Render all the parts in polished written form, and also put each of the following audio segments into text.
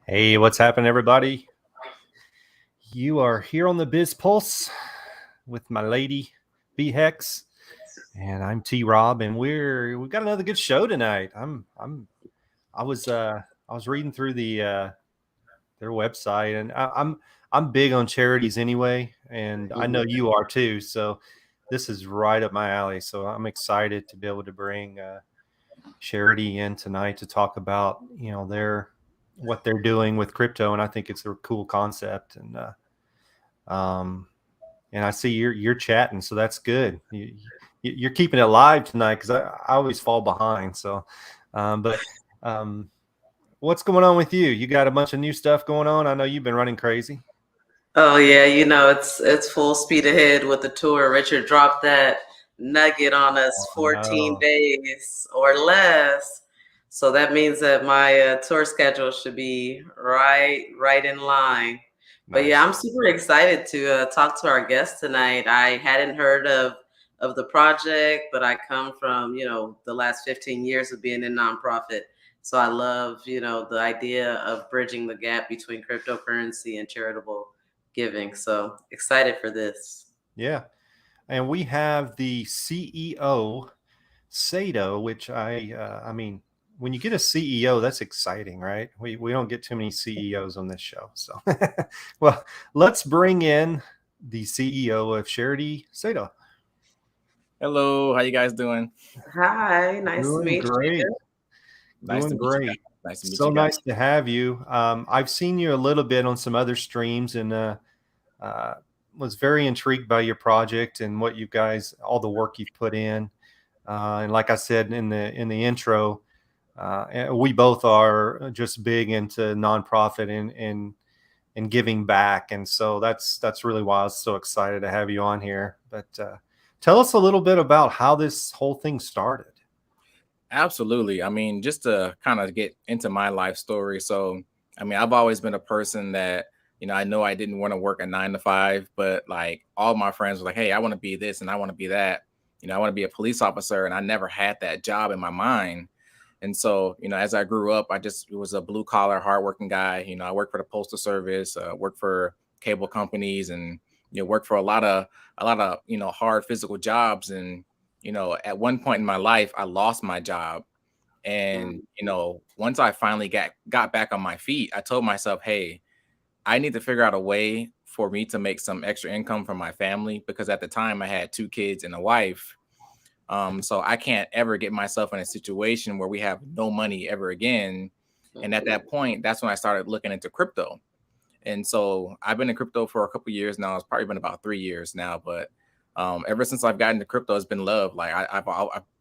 Hey, what's happening, everybody? You are here on the Biz Pulse with my lady B Hex, and I'm T Rob, and we've got another good show tonight. I was reading through their website, and I'm big on charities anyway, and I know you are too. So this is right up my alley. So I'm excited to be able to bring Sharity in tonight to talk about their what they're doing with crypto, and I think it's a cool concept. Um, and I see you're chatting, so that's good. You're keeping it live tonight because I always fall behind. So, but what's going on with you? You got a bunch of new stuff going on. I know you've been running crazy. Oh yeah, it's full speed ahead with the tour. Richard dropped that nugget on us, Oh, 14 no. days or less. So that means that my tour schedule should be right in line. But yeah, Nice. I'm super excited to talk to our guest tonight. I hadn't heard of the project, but I come from, the last 15 years of being in nonprofit. So I love, the idea of bridging the gap between cryptocurrency and charitable giving. So excited for this. Yeah, and we have the CEO Sato, which I mean, when you get a CEO, that's exciting, right? We don't get too many CEOs on this show, so well, let's bring in the CEO of Charity, Sato. Hello, how you guys doing? Hi, nice to Doing meet great, you. Nice to doing meet you guys. great. Nice to meet So you guys. nice to have you. I've seen you a little bit on some other streams, and uh, was very intrigued by your project and what you guys, all the work you've put in. And like I said in the intro, we both are just big into nonprofit and giving back, and so that's really why I was so excited to have you on here. But tell us a little bit about how this whole thing started. Absolutely. I mean, just to kind of get into my life story. So, I mean, I've always been a person that, I know I didn't want to work a 9 to 5, but like all my friends were like, hey, I want to be this and I want to be that. I want to be a police officer. And I never had that job in my mind. And so, as I grew up, I just was a blue collar, hardworking guy. I worked for the postal service, worked for cable companies, and worked for a lot of hard physical jobs. And at one point in my life, I lost my job. And once I finally got back on my feet, I told myself, hey, I need to figure out a way for me to make some extra income from my family, because at the time I had 2 kids and a wife. So I can't ever get myself in a situation where we have no money ever again. And at that point, that's when I started looking into crypto. And so I've been in crypto for a couple of years now. It's probably been about 3 years now, but ever since I've gotten into crypto, it's been love. Like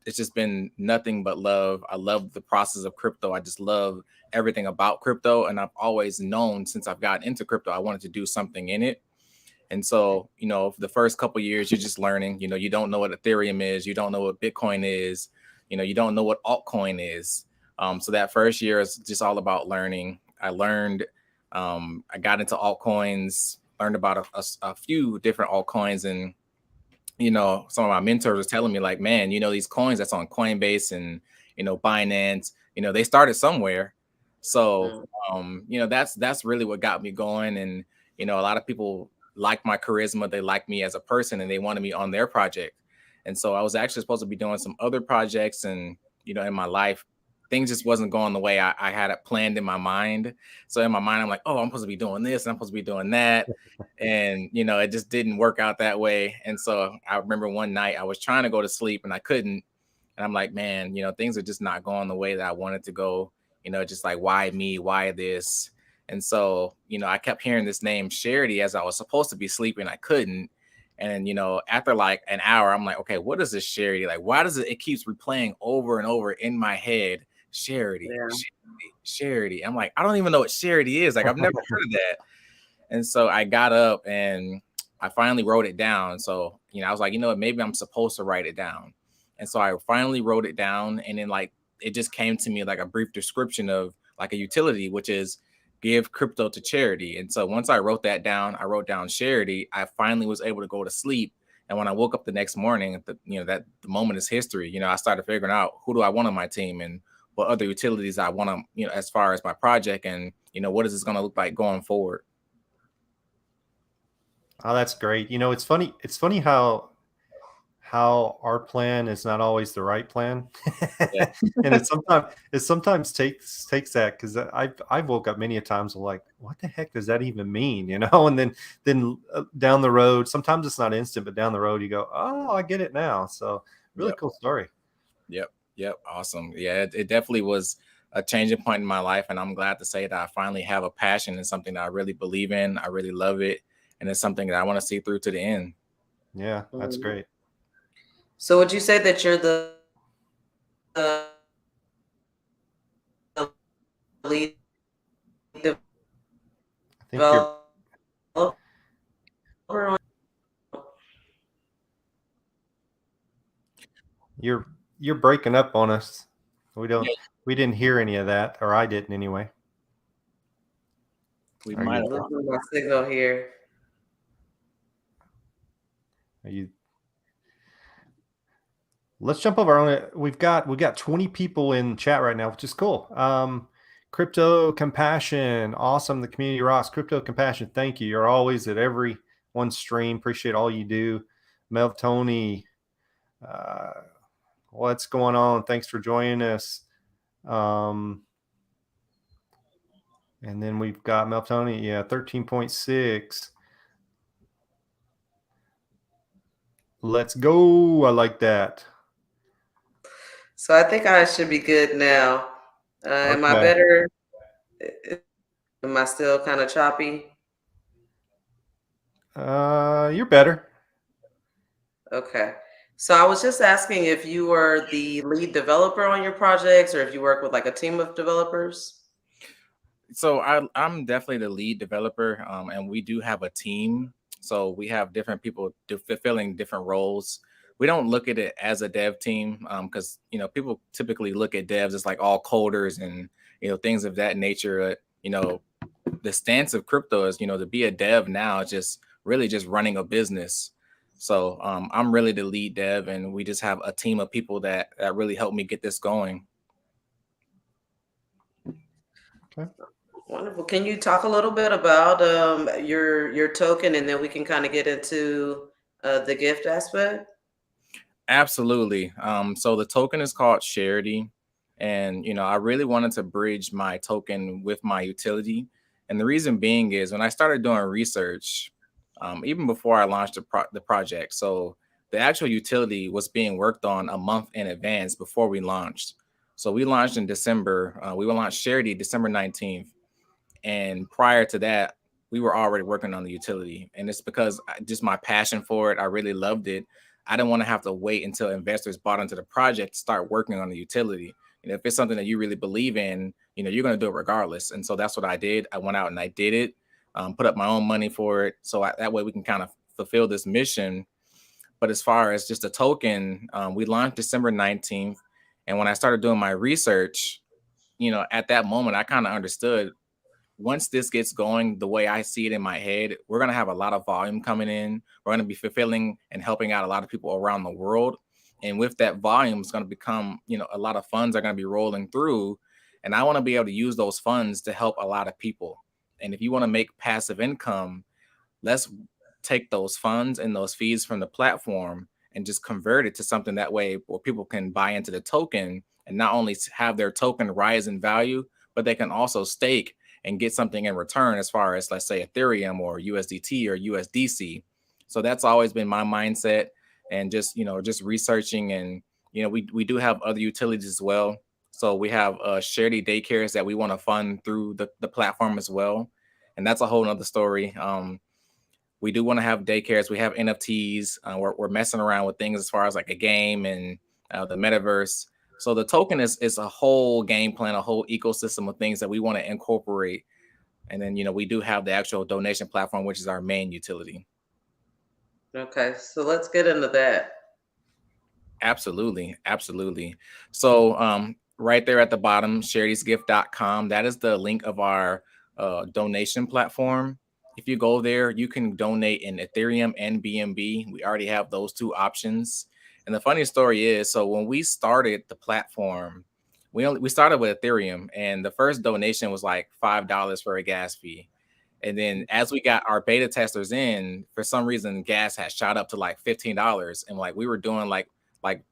it's just been nothing but love. I love the process of crypto. I just love everything about crypto. And I've always known since I've gotten into crypto, I wanted to do something in it. And so, for the first couple of years, you're just learning. You don't know what Ethereum is. You don't know what Bitcoin is. You don't know what altcoin is. So that first year is just all about learning. I learned. I got into altcoins, learned about a few different altcoins, and some of my mentors was telling me like, man, these coins that's on Coinbase and Binance, they started somewhere. So that's really what got me going. And a lot of people like my charisma, they like me as a person, and they wanted me on their project. And so I was actually supposed to be doing some other projects, and in my life, things just wasn't going the way I had it planned in my mind. So in my mind, I'm like, oh, I'm supposed to be doing this and I'm supposed to be doing that. And, it just didn't work out that way. And so I remember one night I was trying to go to sleep and I couldn't. And I'm like, man, things are just not going the way that I wanted to go. Just like, why me? Why this? And so, I kept hearing this name Sharity as I was supposed to be sleeping. I couldn't. And, after like an hour, I'm like, okay, what is this Sharity? Like, why does it keeps replaying over and over in my head? Charity, Yeah. Charity. I'm like, I don't even know what charity is. Like, I've never heard of that. And so I got up and I finally wrote it down. So, I was like, maybe I'm supposed to write it down. And so I finally wrote it down. And then like, it just came to me like a brief description of like a utility, which is give crypto to charity. And so once I wrote that down, I wrote down charity. I finally was able to go to sleep. And when I woke up the next morning, that the moment is history. I started figuring out who do I want on my team and what other utilities I want to, as far as my project. And, what is this going to look like going forward? Oh, that's great. It's funny. It's funny how our plan is not always the right plan, Yeah. and it sometimes takes that, because I've woke up many a times like, what the heck does that even mean? And then down the road, sometimes it's not instant, but down the road you go, oh, I get it now. So really Yep. cool story. Yep. Awesome. Yeah, it definitely was a changing point in my life. And I'm glad to say that I finally have a passion and something that I really believe in. I really love it. And it's something that I want to see through to the end. Yeah, that's Mhm. great. So would you say that you're the lead I think you're developer? you're you're breaking up on us. We don't Yeah, we didn't hear any of that, or I didn't anyway. we Are might you have. Losing my signal here. are you Let's jump over on it. We've got 20 people in chat right now, which is cool. Crypto Compassion, awesome. The community rocks. Crypto Compassion, thank you. You're always at every one stream. Appreciate all you do. Melv Tony, uh, what's going on? Thanks for joining us. And then we've got Melv Tony, yeah, 13.6. Let's go. I like that. So I think I should be good now. Am I Okay. better? Am I still kind of choppy? You're better. Okay. So I was just asking if you were the lead developer on your projects or if you work with like a team of developers. So I'm definitely the lead developer, and we do have a team. So we have different people fulfilling different roles. We don't look at it as a dev team, because people typically look at devs as like all coders and things of that nature. The stance of crypto is to be a dev now is just really just running a business. So I'm really the lead dev, and we just have a team of people that really help me get this going. Okay. Wonderful. Can you talk a little bit about your token, and then we can kind of get into the gift aspect? Absolutely. So the token is called Sharity. And, I really wanted to bridge my token with my utility. And the reason being is when I started doing research, even before I launched the project, so the actual utility was being worked on a month in advance before we launched. So we launched in December. We will launch Sharity December 19th. And prior to that, we were already working on the utility. And it's because just my passion for it, I really loved it. I didn't want to have to wait until investors bought into the project to start working on the utility. If it's something that you really believe in, you're going to do it regardless. And so that's what I did. I went out and I did it, put up my own money for it. So that way we can kind of fulfill this mission. But as far as just a token, we launched December 19th. And when I started doing my research, at that moment, I kind of understood once this gets going the way I see it in my head, we're going to have a lot of volume coming in. We're going to be fulfilling and helping out a lot of people around the world. And with that volume, it's going to become, a lot of funds are going to be rolling through. And I want to be able to use those funds to help a lot of people. And if you want to make passive income, let's take those funds and those fees from the platform and just convert it to something that way where people can buy into the token and not only have their token rise in value, but they can also stake and get something in return as far as, let's say, Ethereum or USDT or USDC. So that's always been my mindset, and just researching. And we do have other utilities as well. So we have Sharity daycares that we want to fund through the platform as well, and that's a whole nother story. We do want to have daycares. We have NFTs. We're messing around with things as far as like a game and the metaverse. So the token is a whole game plan, a whole ecosystem of things that we want to incorporate. And then, we do have the actual donation platform, which is our main utility. Okay, so let's get into that. Absolutely. Absolutely. So right there at the bottom, charitiesgift.com, that is the link of our donation platform. If you go there, you can donate in Ethereum and BNB. We already have those two options. And the funny story is, so when we started the platform, we started with Ethereum, and the first donation was like $5 for a gas fee. And then as we got our beta testers in, for some reason, gas had shot up to like $15. And like we were doing like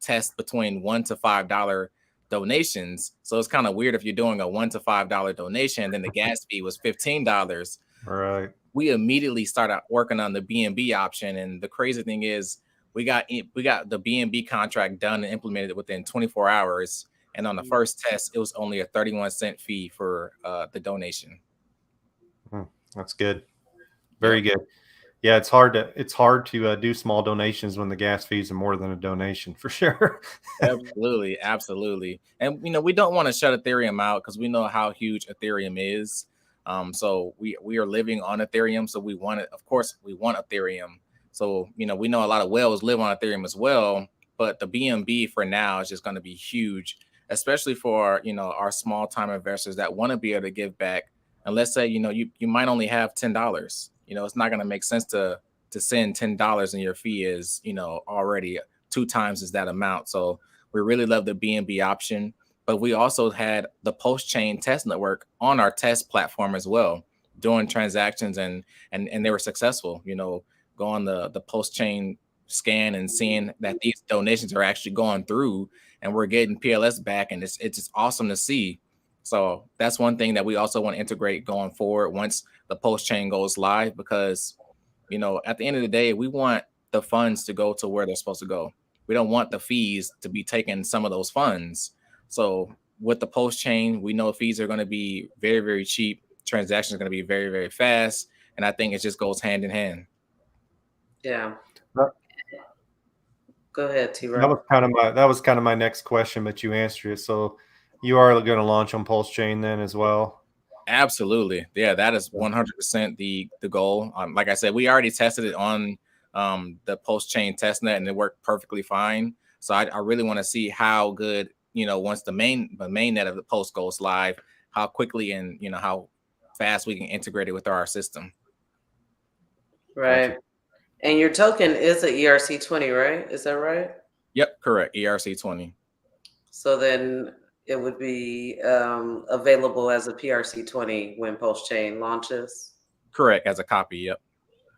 tests between $1 to $5 donations. So it's kind of weird if you're doing a $1 to $5 donation, then the gas fee was $15. Right. We immediately started working on the BNB option. And the crazy thing is we got the BNB contract done and implemented within 24 hours. And on the first test, it was only a 31-cent fee for the donation. That's good. Very good. Yeah, it's hard to do small donations when the gas fees are more than a donation, for sure. Absolutely, absolutely. And we don't want to shut Ethereum out because we know how huge Ethereum is. So we are living on Ethereum, so we want it. Of course, we want Ethereum. So we know a lot of whales live on Ethereum as well. But the BNB for now is just going to be huge, especially for our small time investors that want to be able to give back. And let's say you might only have $10. It's not going to make sense to send $10 and your fee is already 2 times as that amount. So we really love the BNB option, but we also had the post-chain test network on our test platform as well, doing transactions and they were successful. Go on the post-chain scan and seeing that these donations are actually going through and we're getting PLS back, and it's just awesome to see. So that's one thing that we also want to integrate going forward once the post-chain goes live, because at the end of the day, we want the funds to go to where they're supposed to go. We don't want the fees to be taking some of those funds. So with the post-chain, we know fees are going to be very, very cheap. Transactions are going to be very, very fast. And I think it just goes hand in hand. Yeah. Go ahead, T-Rob. That was kind of my next question, but you answered it. So you are going to launch on Pulse Chain then as well? Absolutely. Yeah, that is 100% the goal. Like I said, we already tested it on the post-chain testnet and it worked perfectly fine. So I really want to see how good, once the main net of the post goes live, how quickly and how fast we can integrate it with our system. Right. Gotcha. And your token is a ERC20, right? Is that right? Yep, correct. ERC20. So then it would be available as a PRC20 when post-chain launches? Correct, as a copy, yep.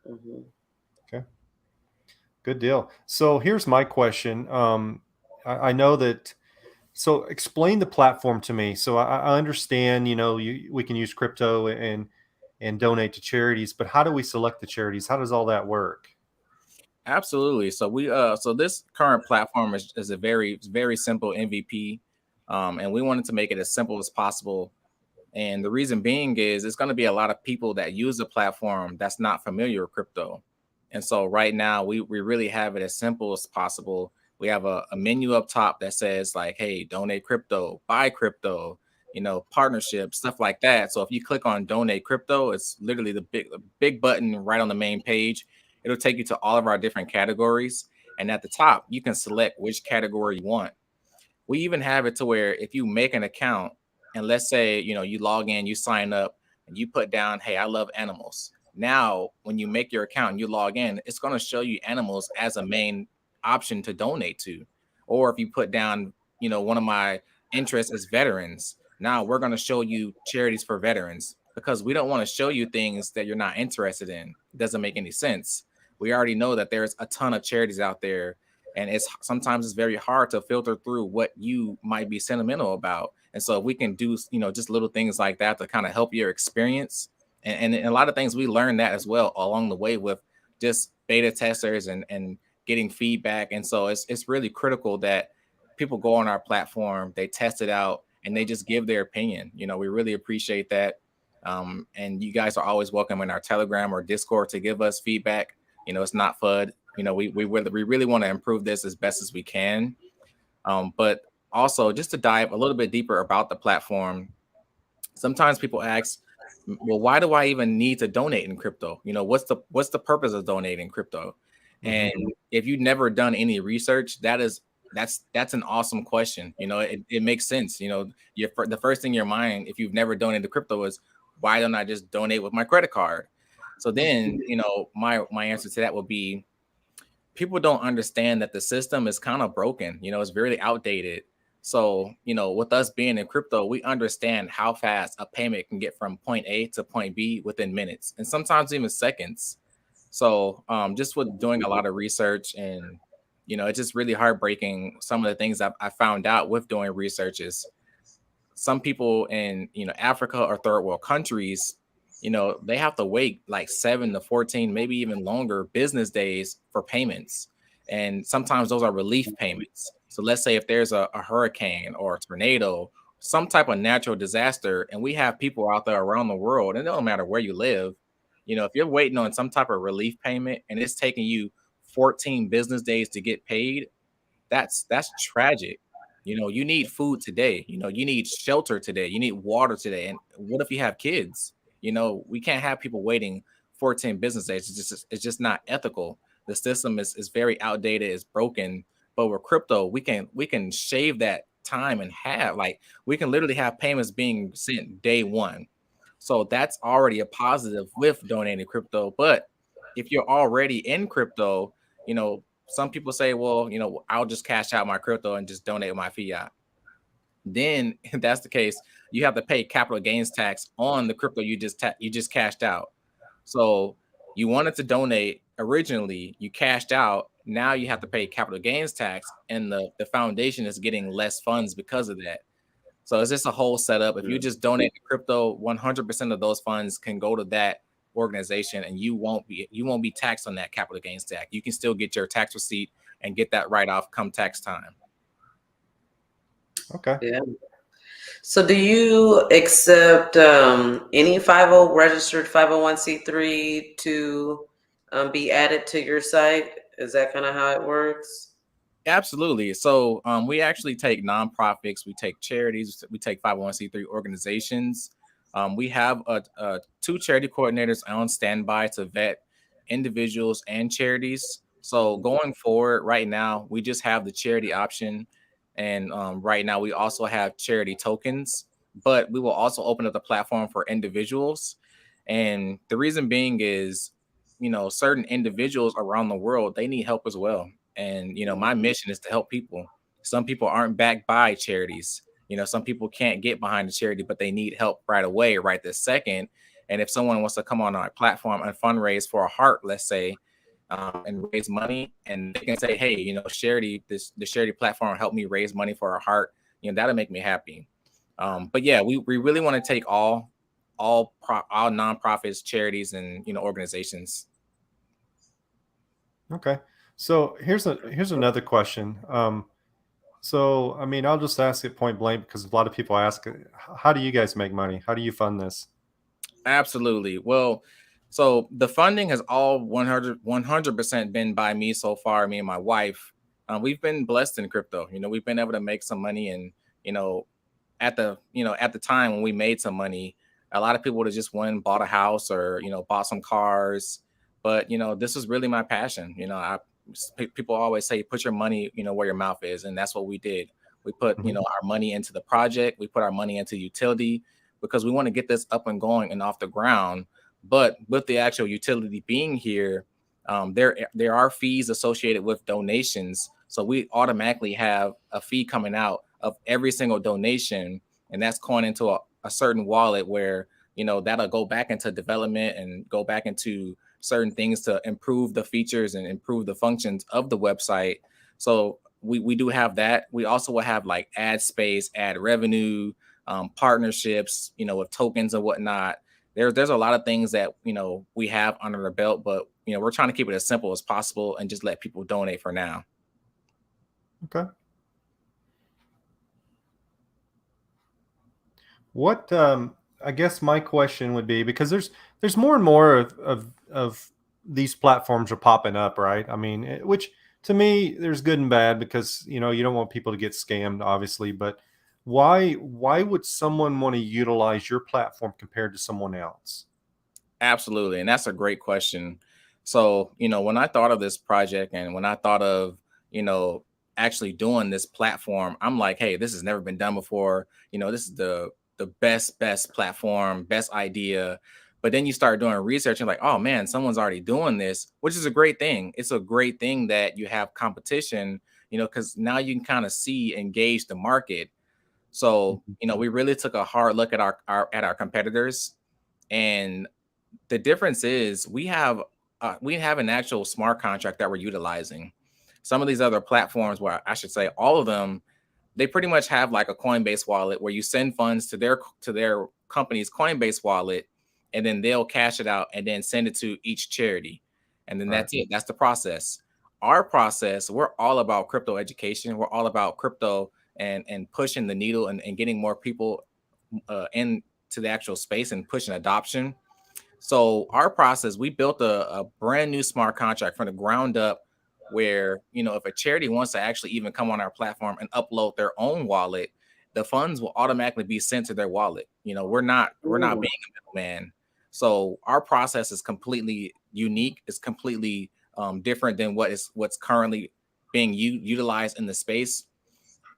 Mm-hmm. Okay. Good deal. So here's my question. I know that, so explain the platform to me. So I understand, we can use crypto and donate to charities, but how do we select the charities? How does all that work? Absolutely. So so this current platform is a very, very simple MVP. And we wanted to make it as simple as possible. And the reason being is it's going to be a lot of people that use the platform that's not familiar with crypto. And so right now we really have it as simple as possible. We have a menu up top that says like, hey, donate crypto, buy crypto, partnerships, stuff like that. So if you click on donate crypto, it's literally the big button right on the main page. It'll take you to all of our different categories. And at the top, you can select which category you want. We even have it to where if you make an account and let's say, you log in, you sign up and you put down, hey, I love animals. Now, when you make your account and you log in, it's going to show you animals as a main option to donate to. Or if you put down, one of my interests is veterans. Now we're going to show you charities for veterans because we don't want to show you things that you're not interested in. It doesn't make any sense. We already know that there's a ton of charities out there. And sometimes it's very hard to filter through what you might be sentimental about. And so if we can do, just little things like that to kind of help your experience. And a lot of things we learned that as well along the way with just beta testers and getting feedback. And so it's really critical that people go on our platform, they test it out, and they just give their opinion. We really appreciate that. And you guys are always welcome in our Telegram or Discord to give us feedback. It's not FUD. We really want to improve this as best as we can. But also just to dive a little bit deeper about the platform, sometimes people ask, well, why do I even need to donate in crypto? What's the purpose of donating crypto? Mm-hmm. And if you've never done any research, that's an awesome question. It makes sense. The first thing in your mind, if you've never donated crypto, is why don't I just donate with my credit card? So then, my answer to that would be, people don't understand that the system is kind of broken. It's very outdated. So, with us being in crypto, we understand how fast a payment can get from point A to point B within minutes and sometimes even seconds. So, just with doing a lot of research and, it's just really heartbreaking. Some of the things I found out with doing research is some people in Africa or third world countries, they have to wait like 7 to 14, maybe even longer business days for payments, and sometimes those are relief payments. So let's say if there's a hurricane or a tornado, some type of natural disaster, and we have people out there around the world, and it don't matter where you live, if you're waiting on some type of relief payment and it's taking you 14 business days to get paid, that's tragic. You need food today. You need shelter today. You need water today. And what if you have kids? We can't have people waiting 14 business days. It's just not ethical. The system is very outdated. It's broken. But with crypto, we can shave that time in half. Like we can literally have payments being sent day one. So that's already a positive with donating crypto. But if you're already in crypto, you know, some people say, well, I'll just cash out my crypto and just donate my fiat. Then, if that's the case, you have to pay capital gains tax on the crypto you just cashed out. So you wanted to donate originally, you cashed out. Now you have to pay capital gains tax, and the foundation is getting less funds because of that. So it's just a whole setup. If you just donate to crypto, 100% of those funds can go to that organization, and you won't be taxed on that capital gains tax. You can still get your tax receipt and get that write off come tax time. Okay. Yeah. So do you accept any 50 registered 501c3 to be added to your site? Is that kind of how it works? Absolutely. So we actually take nonprofits, we take charities, we take 501c3 organizations. We have two charity coordinators on standby to vet individuals and charities. So going forward, right now, we just have the charity option. And right now, we also have charity tokens, but we will also open up the platform for individuals. And the reason being is, certain individuals around the world, they need help as well. And, my mission is to help people. Some people aren't backed by charities. Some people can't get behind the charity, but they need help right away, right this second. And if someone wants to come on our platform and fundraise for a heart, let's say, and raise money, and they can say, hey, charity, the charity platform helped me raise money for a heart, that'll make me happy. But yeah, we really want to take all nonprofits, charities, and organizations. Okay. So here's another question. So I mean, I'll just ask it point blank because a lot of people ask, how do you guys make money? How do you fund this? Absolutely. Well, so the funding has all 100% been by me so far, me and my wife. We've been blessed in crypto. We've been able to make some money, and at the time when we made some money, a lot of people would have just went and bought a house or bought some cars. But this was really my passion. People always say put your money where your mouth is, and that's what we did. We put Mhm. our money into the project. We put our money into utility because we want to get this up and going and off the ground. But with the actual utility being here, there are fees associated with donations. So we automatically have a fee coming out of every single donation, and that's going into a certain wallet where that'll go back into development and go back into certain things to improve the features and improve the functions of the website. So we do have that. We also will have like ad space, ad revenue, partnerships, with tokens and whatnot. There's a lot of things that we have under the belt, but we're trying to keep it as simple as possible and just let people donate for now. Okay. What I guess my question would be, because there's more and more of these platforms are popping up, right? I mean, which to me there's good and bad because you don't want people to get scammed, obviously. But why would someone want to utilize your platform compared to someone else? Absolutely. And that's a great question. So, when I thought of this project and when I thought of, you know, actually doing this platform, I'm like, hey, this has never been done before. This is the best platform, best idea. But then you start doing research and like, oh man, someone's already doing this, which is a great thing. It's a great thing that you have competition, because now you can kind of see and gauge the market. So, we really took a hard look at our competitors, and the difference is we have an actual smart contract that we're utilizing. Some of these other platforms, where I should say all of them, they pretty much have like a Coinbase wallet where you send funds to their company's Coinbase wallet, and then they'll cash it out and then send it to each charity. And then that's it. That's the process. Our process, we're all about crypto education. We're all about crypto and pushing the needle and getting more people into the actual space and pushing adoption. So our process, we built a brand new smart contract from the ground up, where if a charity wants to actually even come on our platform and upload their own wallet, the funds will automatically be sent to their wallet. We're not being a middleman. So our process is completely unique. It's completely different than what's currently being utilized in the space.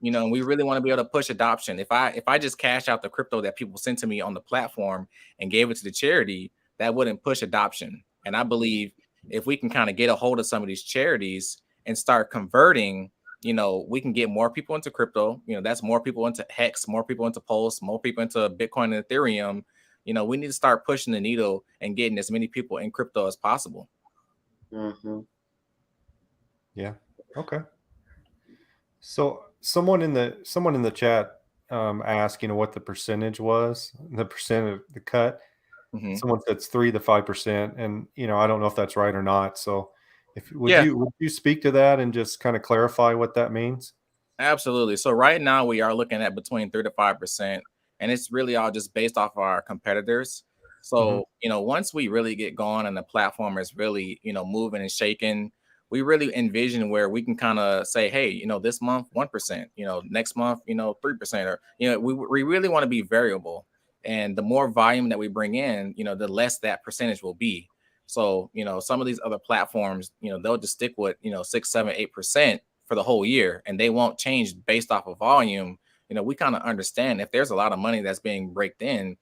We really want to be able to push adoption. If I just cash out the crypto that people sent to me on the platform and gave it to the charity, that wouldn't push adoption. And I believe if we can kind of get a hold of some of these charities and start converting, we can get more people into crypto. That's more people into Hex, more people into Pulse, more people into Bitcoin and Ethereum. We need to start pushing the needle and getting as many people in crypto as possible. Mm-hmm. Yeah. Okay. So someone in the chat asked, what the percentage was, the percent of the cut. Mm-hmm. Someone said it's 3 to 5%, and I don't know if that's right or not. So, would you speak to that and just kind of clarify what that means? Absolutely. So right now we are looking at between 3 to 5%, and it's really all just based off of our competitors. So once we really get going and the platform is really moving and shaking, we really envision where we can kind of say, hey, this month 1%, next month 3%, or we really want to be variable. And the more volume that we bring in, the less that percentage will be. So, some of these other platforms, they'll just stick with, 6, 7, 8% for the whole year, and they won't change based off of volume. We kind of understand if there's a lot of money that's being raked in,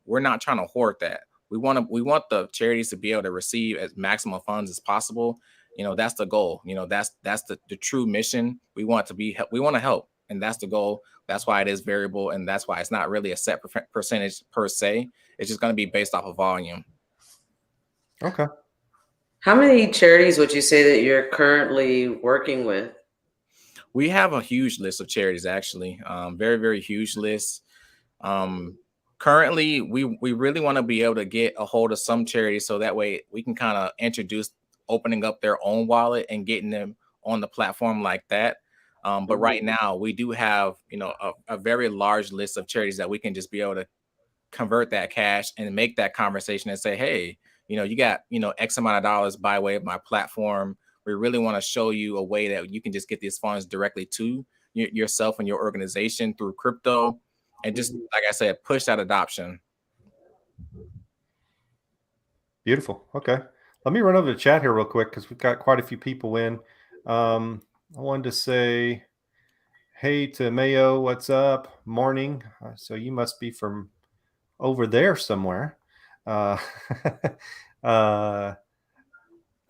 we're not trying to hoard that. We want the charities to be able to receive as maximum funds as possible. That's the goal. That's the true mission. We want to help. And that's the goal. That's why it is variable. And that's why it's not really a set percentage per se. It's just going to be based off of volume. Okay. How many charities would you say that you're currently working with? We have a huge list of charities, actually. Very, very huge list. Currently, we really want to be able to get a hold of some charities so that way we can kind of introduce opening up their own wallet and getting them on the platform like that. But right now we do have, a very large list of charities that we can just be able to convert that cash and make that conversation and say, hey, you got, X amount of dollars by way of my platform. We really want to show you a way that you can just get these funds directly to yourself and your organization through crypto. And just, like I said, push that adoption. Beautiful. Okay. Let me run over to chat here real quick because we've got quite a few people in. I wanted to say, hey to Mayo, what's up? Morning. So you must be from over there somewhere. Let's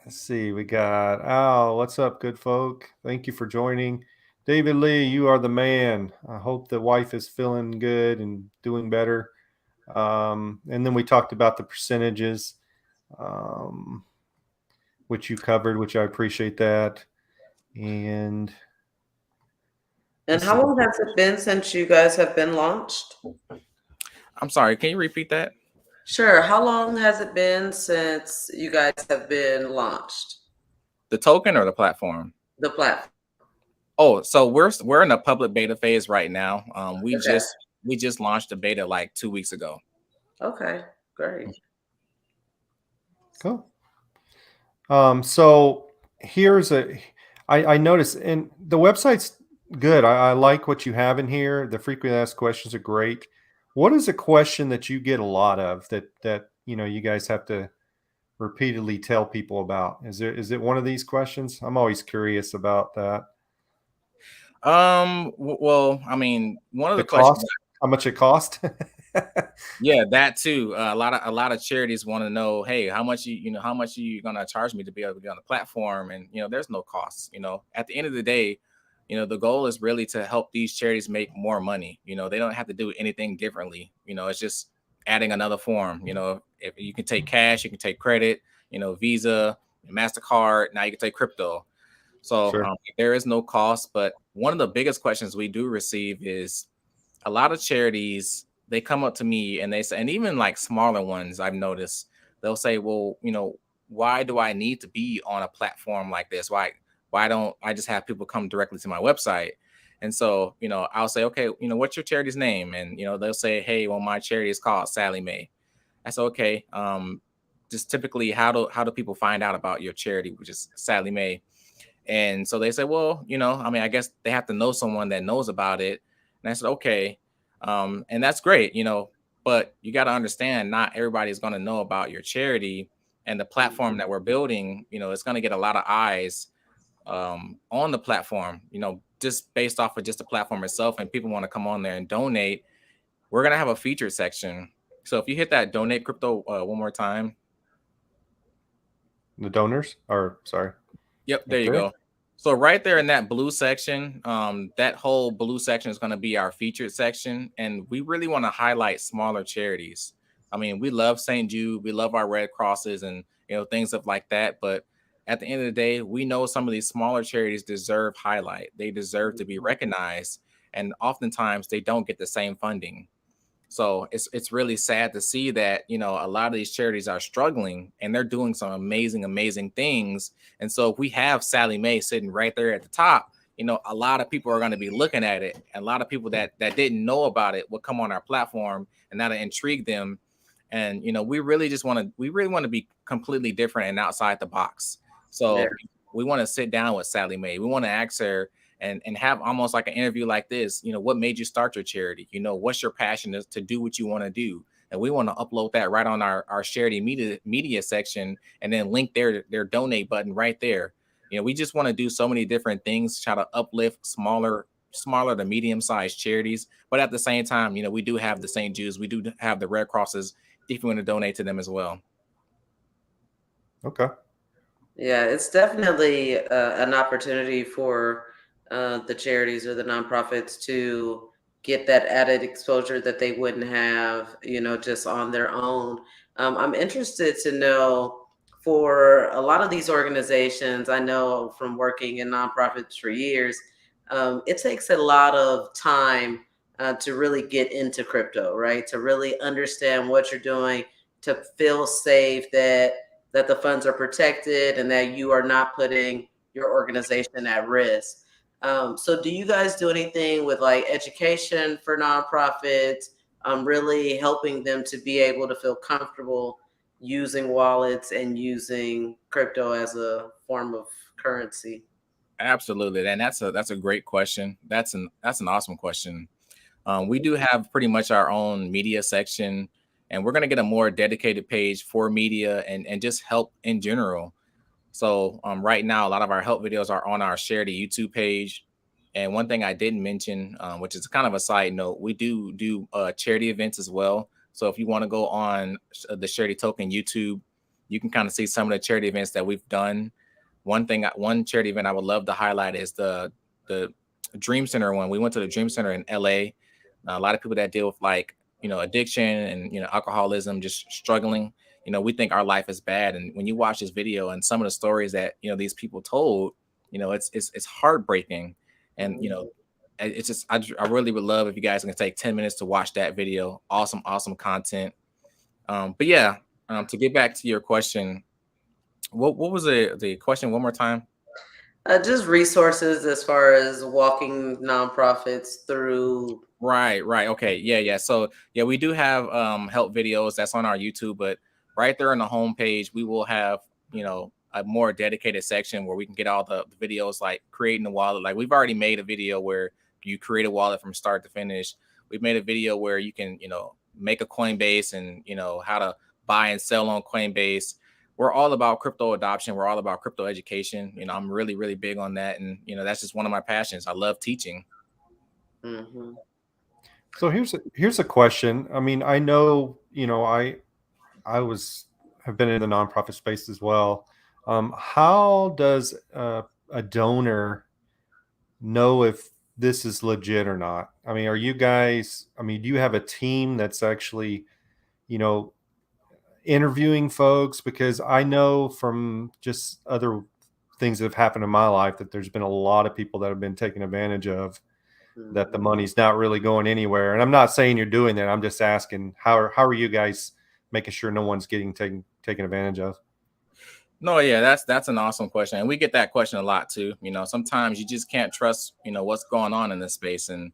see. We got Al. What's up, good folk? Thank you for joining. David Lee, you are the man. I hope the wife is feeling good and doing better. And then we talked about the percentages, which you covered, which I appreciate that. And how long has it been since you guys have been launched? I'm sorry, can you repeat that? Sure. How long has it been since you guys have been launched? The token or the platform? The platform. Oh, so we're in a public beta phase right now. We just launched the beta like 2 weeks ago. Okay, great. Cool. So here's I noticed, and the website's good. I like what you have in here. The frequently asked questions are great. What is a question that you get a lot of that you guys have to repeatedly tell people about? Is it one of these questions? I'm always curious about that. Well, I mean, one of the cost, questions, how much it cost? Yeah, that too. A lot of charities want to know, hey, how much how much are you gonna charge me to be able to be on the platform? And there's no costs. At the end of the day, the goal is really to help these charities make more money. They don't have to do anything differently. It's just adding another form. If you can take cash, you can take credit. Visa, Mastercard. Now you can take crypto. So Sure. there is no cost. But one of the biggest questions we do receive is a lot of charities, they come up to me and they say, and even like smaller ones, I've noticed, they'll say, well, why do I need to be on a platform like this? Why don't I just have people come directly to my website? And so, I'll say, okay, what's your charity's name? And they'll say, hey, well, my charity is called Sally Mae. I said, okay, just typically, how do people find out about your charity, which is Sally Mae? And so they say, well, I mean, I guess they have to know someone that knows about it. And I said, okay. And that's great, but you got to understand, not everybody's going to know about your charity and the platform that we're building. It's going to get a lot of eyes on the platform, just based off of just the platform itself. And people want to come on there and donate. We're going to have a featured section. So if you hit that donate crypto one more time. The donors, or sorry. Yep, there you go. So right there in that blue section, that whole blue section is going to be our featured section. And we really want to highlight smaller charities. I mean, we love St. Jude, we love our Red Crosses and, things of like that. But at the end of the day, we know some of these smaller charities deserve highlight. They deserve to be recognized. And oftentimes they don't get the same funding. So it's really sad to see that, a lot of these charities are struggling and they're doing some amazing, amazing things. And so if we have Sally Mae sitting right there at the top, a lot of people are going to be looking at it. And a lot of people that didn't know about it will come on our platform, and that'll intrigue them. And, we really want to be completely different and outside the box. So we want to sit down with Sally Mae. We want to ask her, and have almost like an interview like this. What made you start your charity? What's your passion to do what you want to do? And we want to upload that right on our Sharity media section, and then link their donate button right there. We just want to do so many different things, try to uplift smaller to medium-sized charities. But at the same time, we do have the St. Jude's, we do have the Red Crosses, if you want to donate to them as well. Okay. Yeah, it's definitely an opportunity for the charities or the nonprofits to get that added exposure that they wouldn't have, just on their own. I'm interested to know, for a lot of these organizations, I know from working in nonprofits for years, it takes a lot of time to really get into crypto, right? To really understand what you're doing, to feel safe that the funds are protected and that you are not putting your organization at risk. So do you guys do anything with like education for nonprofits, really helping them to be able to feel comfortable using wallets and using crypto as a form of currency? Absolutely. And that's a great question. That's an awesome question. We do have pretty much our own media section, and we're going to get a more dedicated page for media and just help in general. So right now, a lot of our help videos are on our Sharity YouTube page. And one thing I didn't mention, which is kind of a side note, we do charity events as well. So if you want to go on the Sharity Token YouTube, you can kind of see some of the charity events that we've done. One one charity event I would love to highlight is the Dream Center one. We went to the Dream Center in LA. A lot of people that deal with like, addiction and, alcoholism, just struggling. We think our life is bad. And when you watch this video and some of the stories that, these people told, it's heartbreaking. And, it's just, I really would love if you guys can take 10 minutes to watch that video. Awesome content. But yeah, to get back to your question, what was the question one more time? Just resources as far as walking nonprofits through. Right. Okay. Yeah. So yeah, we do have help videos that's on our YouTube, but right there on the homepage, we will have, a more dedicated section where we can get all the videos, like creating a wallet. Like we've already made a video where you create a wallet from start to finish. We've made a video where you can, make a Coinbase and, how to buy and sell on Coinbase. We're all about crypto adoption. We're all about crypto education. I'm really, really big on that. And, that's just one of my passions. I love teaching. Mm-hmm. So here's a question. I mean, I know, I was have been in the nonprofit space as well. How does a donor know if this is legit or not? I mean, are you guys? I mean, do you have a team that's actually, you know, interviewing folks? Because I know from just other things that have happened in my life that there's been a lot of people that have been taken advantage of, that the Mhm. money's not really going anywhere. And I'm not saying you're doing that. I'm just asking how are you guys making sure no one's getting taken advantage of? No, yeah, that's an awesome question, and we get that question a lot too. Sometimes you just can't trust what's going on in this space, and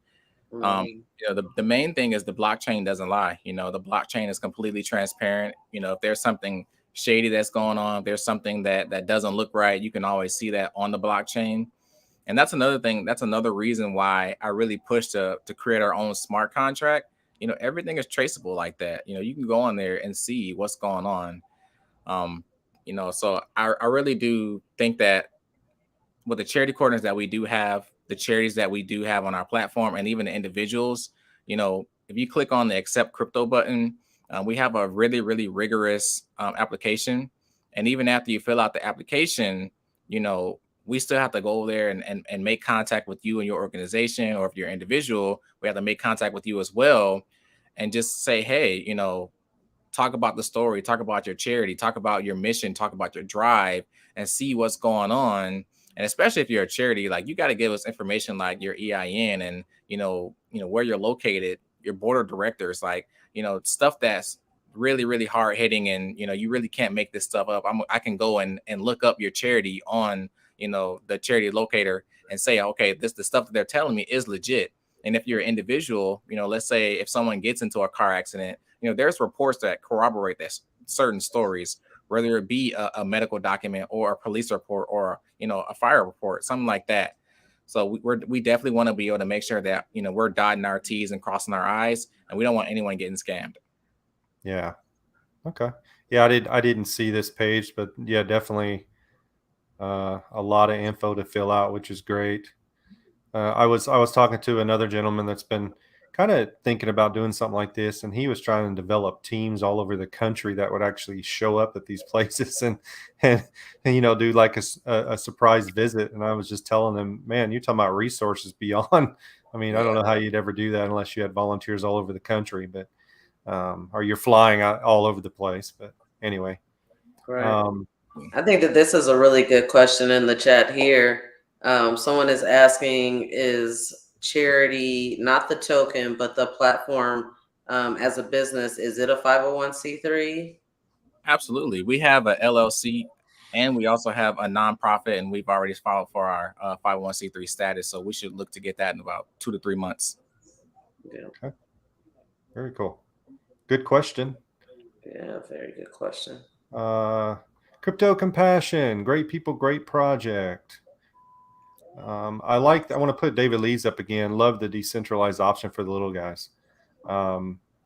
um, Mhm. the main thing is the blockchain doesn't lie. The blockchain is completely transparent. If there's something shady that's going on, if there's something that doesn't look right, you can always see that on the blockchain. And that's another thing. That's another reason why I really push to create our own smart contract. Everything is traceable like that. You can go on there and see what's going on. Um, so I really do think that with the charity coordinates that we do have, the charities that we do have on our platform, and even the individuals, if you click on the accept crypto button, we have a really, really rigorous application. And even after you fill out the application, we still have to go there and make contact with you and your organization, or if you're individual, we have to make contact with you as well and just say, hey, talk about the story, talk about your charity, talk about your mission, talk about your drive, and see what's going on. And especially if you're a charity, like you got to give us information like your EIN and where you're located, your board of directors, like stuff that's really really hard hitting, and you really can't make this stuff up. I can go and look up your charity on the charity locator and say, okay, this the stuff that they're telling me is legit. And if you're an individual, let's say if someone gets into a car accident, there's reports that corroborate this certain stories, whether it be a medical document or a police report or a fire report, something like that. So we definitely want to be able to make sure that we're dotting our T's and crossing our I's, and we don't want anyone getting scammed. Yeah. Okay. Yeah, I didn't see this page, but yeah, definitely a lot of info to fill out, which is great. I was talking to another gentleman that's been kind of thinking about doing something like this, and he was trying to develop teams all over the country that would actually show up at these places and do like a surprise visit. And I was just telling them, man, you're talking about resources beyond. I mean, I don't Yeah. know how you'd ever do that unless you had volunteers all over the country, but or you're flying out all over the place. But anyway, Right. um, I think that this is a really good question in the chat here. Someone is asking, is charity not the token, but the platform as a business? Is it a 501c3? Absolutely, we have a LLC. And we also have a nonprofit, and we've already filed for our 501c3 status. So we should look to get that in about 2 to 3 months. Yeah. okay, very cool. Good question. Yeah. Very good question. Uh, Crypto Compassion, great people, great project. I want to put David Lee's up again. Love the decentralized option for the little guys,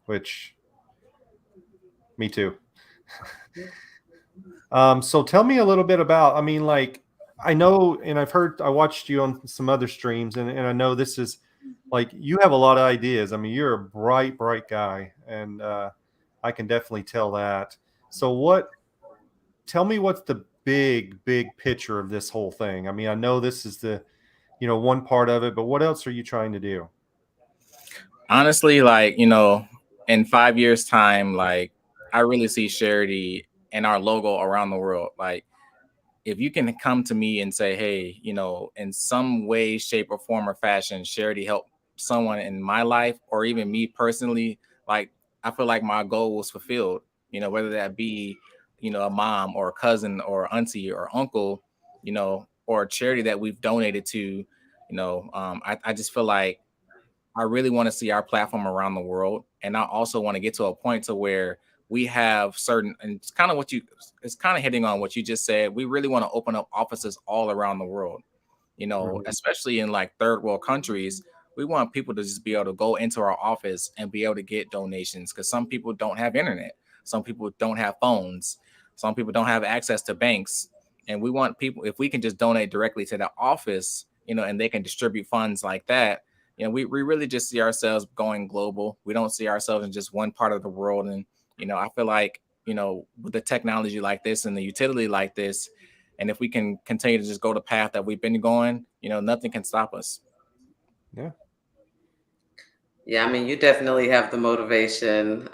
which me too. So tell me a little bit about, I mean, like, I know, and I watched you on some other streams, and I know this is like, you have a lot of ideas. I mean, you're a bright, bright guy, and I can definitely tell that. So tell me what's the big picture of this whole thing. I mean, I know this is the, one part of it, but what else are you trying to do? Honestly, like, in 5 years time, like I really see Charity and our logo around the world. Like, if you can come to me and say, hey, in some way, shape, or form or fashion, Charity helped someone in my life or even me personally, like I feel like my goal was fulfilled. Whether that be a mom or a cousin or auntie or uncle, or a charity that we've donated to. I just feel like I really want to see our platform around the world. And I also want to get to a point to where we have certain, and it's kind of hitting on what you just said. We really want to open up offices all around the world, Mhm. especially in like third world countries. We want people to just be able to go into our office and be able to get donations, because some people don't have internet. Some people don't have phones. Some people don't have access to banks. And we want people, if we can just donate directly to the office, and they can distribute funds like that, we really just see ourselves going global. We don't see ourselves in just one part of the world. And, I feel like, with the technology like this and the utility like this, and if we can continue to just go the path that we've been going, nothing can stop us. Yeah. Yeah, I mean, you definitely have the motivation.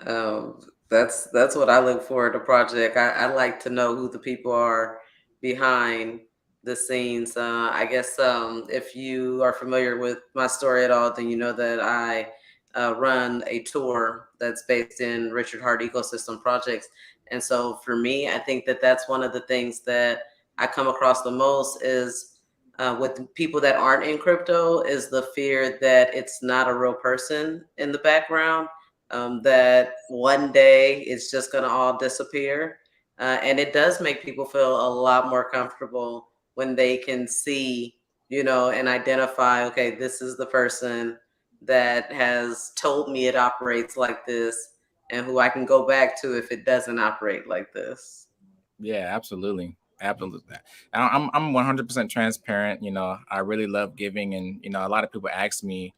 That's what I look for at a project. I like to know who the people are behind the scenes. I guess if you are familiar with my story at all, then you know that I run a tour that's based in Richard Hart Ecosystem Projects. And so for me, I think that that's one of the things that I come across the most is with people that aren't in crypto is the fear that it's not a real person in the background, that one day it's just going to all disappear. And it does make people feel a lot more comfortable when they can see, and identify, okay, this is the person that has told me it operates like this and who I can go back to if it doesn't operate like this. Yeah, absolutely. Absolutely. I'm 100% transparent. I really love giving. And, a lot of people ask me,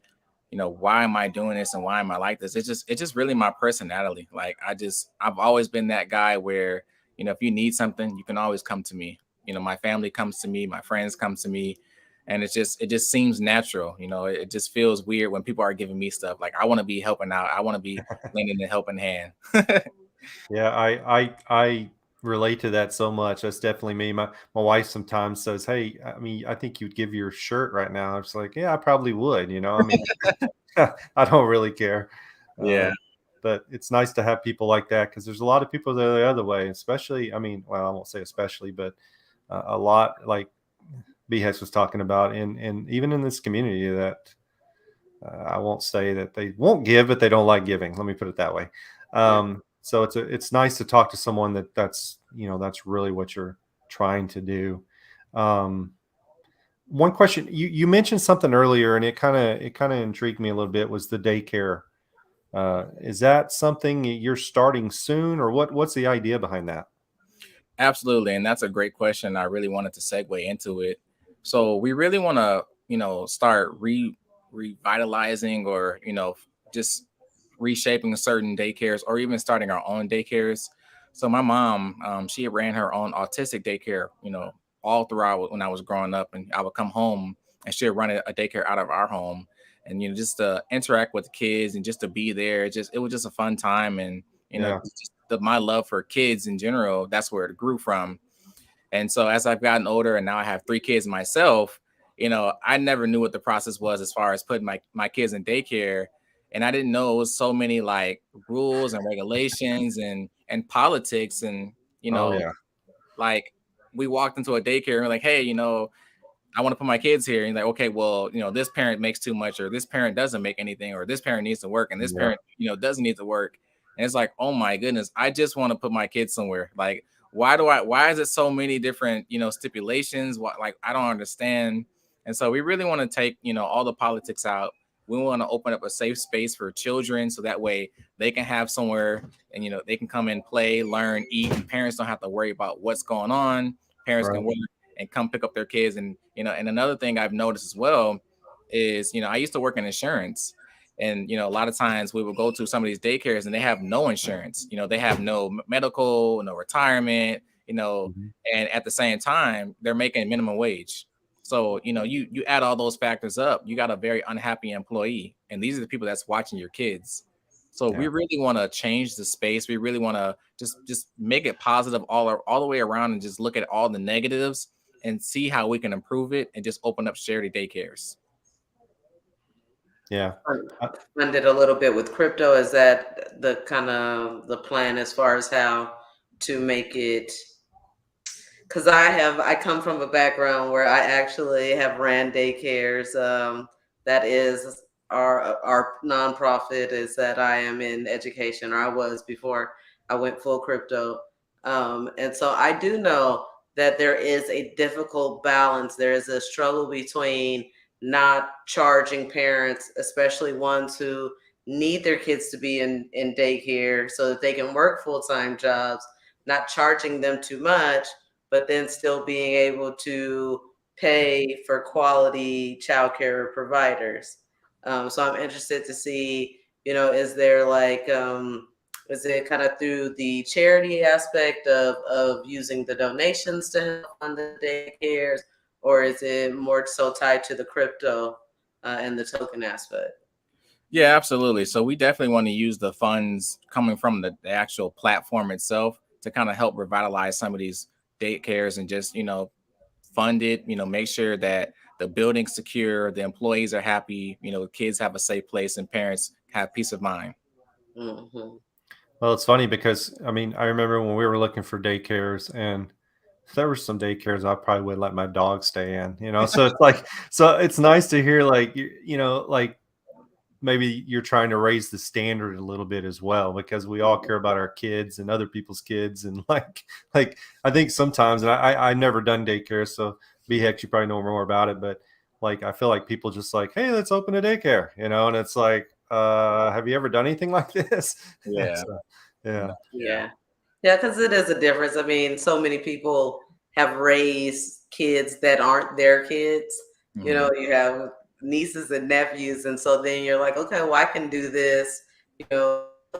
why am I doing this and why am I like this? It's just really my personality. Like, I've always been that guy where, if you need something, you can always come to me. My family comes to me, my friends come to me. And it just seems natural. It just feels weird when people are giving me stuff. Like, I want to be helping out. I want to be lending a helping hand. Yeah, I relate to that so much. That's definitely me. My wife sometimes says, "Hey, I mean, I think you'd give your shirt right now." It's like, yeah, I probably would. I mean, I don't really care. Yeah. Um, but it's nice to have people like that because there's a lot of people that are the other way, especially, I mean, well, I won't say especially, but a lot like BHEX was talking about, and even in this community that I won't say that they won't give, but they don't like giving. Let me put it that way. Yeah. So it's nice to talk to someone that's really what you're trying to do. Um, one question you mentioned something earlier, and it kind of intrigued me a little bit was the daycare. Is that something you're starting soon, or what's the idea behind that? Absolutely. And that's a great question. I really wanted to segue into it. So we really want to, start revitalizing or, just reshaping certain daycares or even starting our own daycares. So my mom, she ran her own autistic daycare, all throughout when I was growing up, and I would come home and she'd run a daycare out of our home. And, just to interact with the kids and just to be there, it was just a fun time. And, Yeah, just my love for kids in general, that's where it grew from. And so as I've gotten older and now I have 3 kids myself, I never knew what the process was as far as putting my kids in daycare. And I didn't know it was so many like rules and regulations and politics. And, you oh know, yeah, like we walked into a daycare and we're like, hey, I want to put my kids here. And like, okay, well, this parent makes too much, or this parent doesn't make anything, or this parent needs to work, and this yeah, parent, doesn't need to work. And it's like, oh my goodness, I just want to put my kids somewhere. Like, why is it so many different, stipulations? What, like, I don't understand. And so we really want to take, all the politics out. We want to open up a safe space for children so that way they can have somewhere and, they can come and play, learn, eat, and parents don't have to worry about what's going on. Parents right, can work and come pick up their kids. And and another thing I've noticed as well is, I used to work in insurance, and a lot of times we would go to some of these daycares and they have no insurance. They have no medical, no retirement, mhm, and at the same time they're making minimum wage. So you add all those factors up, you got a very unhappy employee, and these are the people that's watching your kids. So we yeah. really want to change the space. We really want to just make it positive all the way around and just look at all the negatives and see how we can improve it and just open up charity daycares. Yeah. Uh, Funded a little bit with crypto. Is that the kind of the plan as far as how to make it? Because I come from a background where I actually have ran daycares. That is our nonprofit is that I am in education, or I was before I went full crypto. And so I do know that there is a difficult balance. There is a struggle between not charging parents, especially ones who need their kids to be in daycare so that they can work full-time jobs, not charging them too much, but then still being able to pay for quality childcare providers. So I'm interested to see, is there like, is it kind of through the charity aspect of using the donations to help fund the daycares, or is it more so tied to the crypto and the token aspect? Yeah, absolutely. So we definitely want to use the funds coming from the actual platform itself to kind of help revitalize some of these daycares and just, fund it, make sure that the building's secure, the employees are happy, kids have a safe place and parents have peace of mind. Hmm. Well, it's funny because I mean, I remember when we were looking for daycares, and there were some daycares I probably would let my dog stay in, you know. So it's like, so it's nice to hear like you know, like maybe you're trying to raise the standard a little bit as well, because we all care about our kids and other people's kids, and like I think sometimes, and I never done daycare, so BHEX, you probably know more about it, but like I feel like people just like, hey, let's open a daycare, you know, and it's like, have you ever done anything like this? Yeah. So, yeah. Yeah. Yeah. Yeah, because it is a difference. I mean, so many people have raised kids that aren't their kids. Mhm. You have nieces and nephews, and so then you're like, okay, well, I can do this.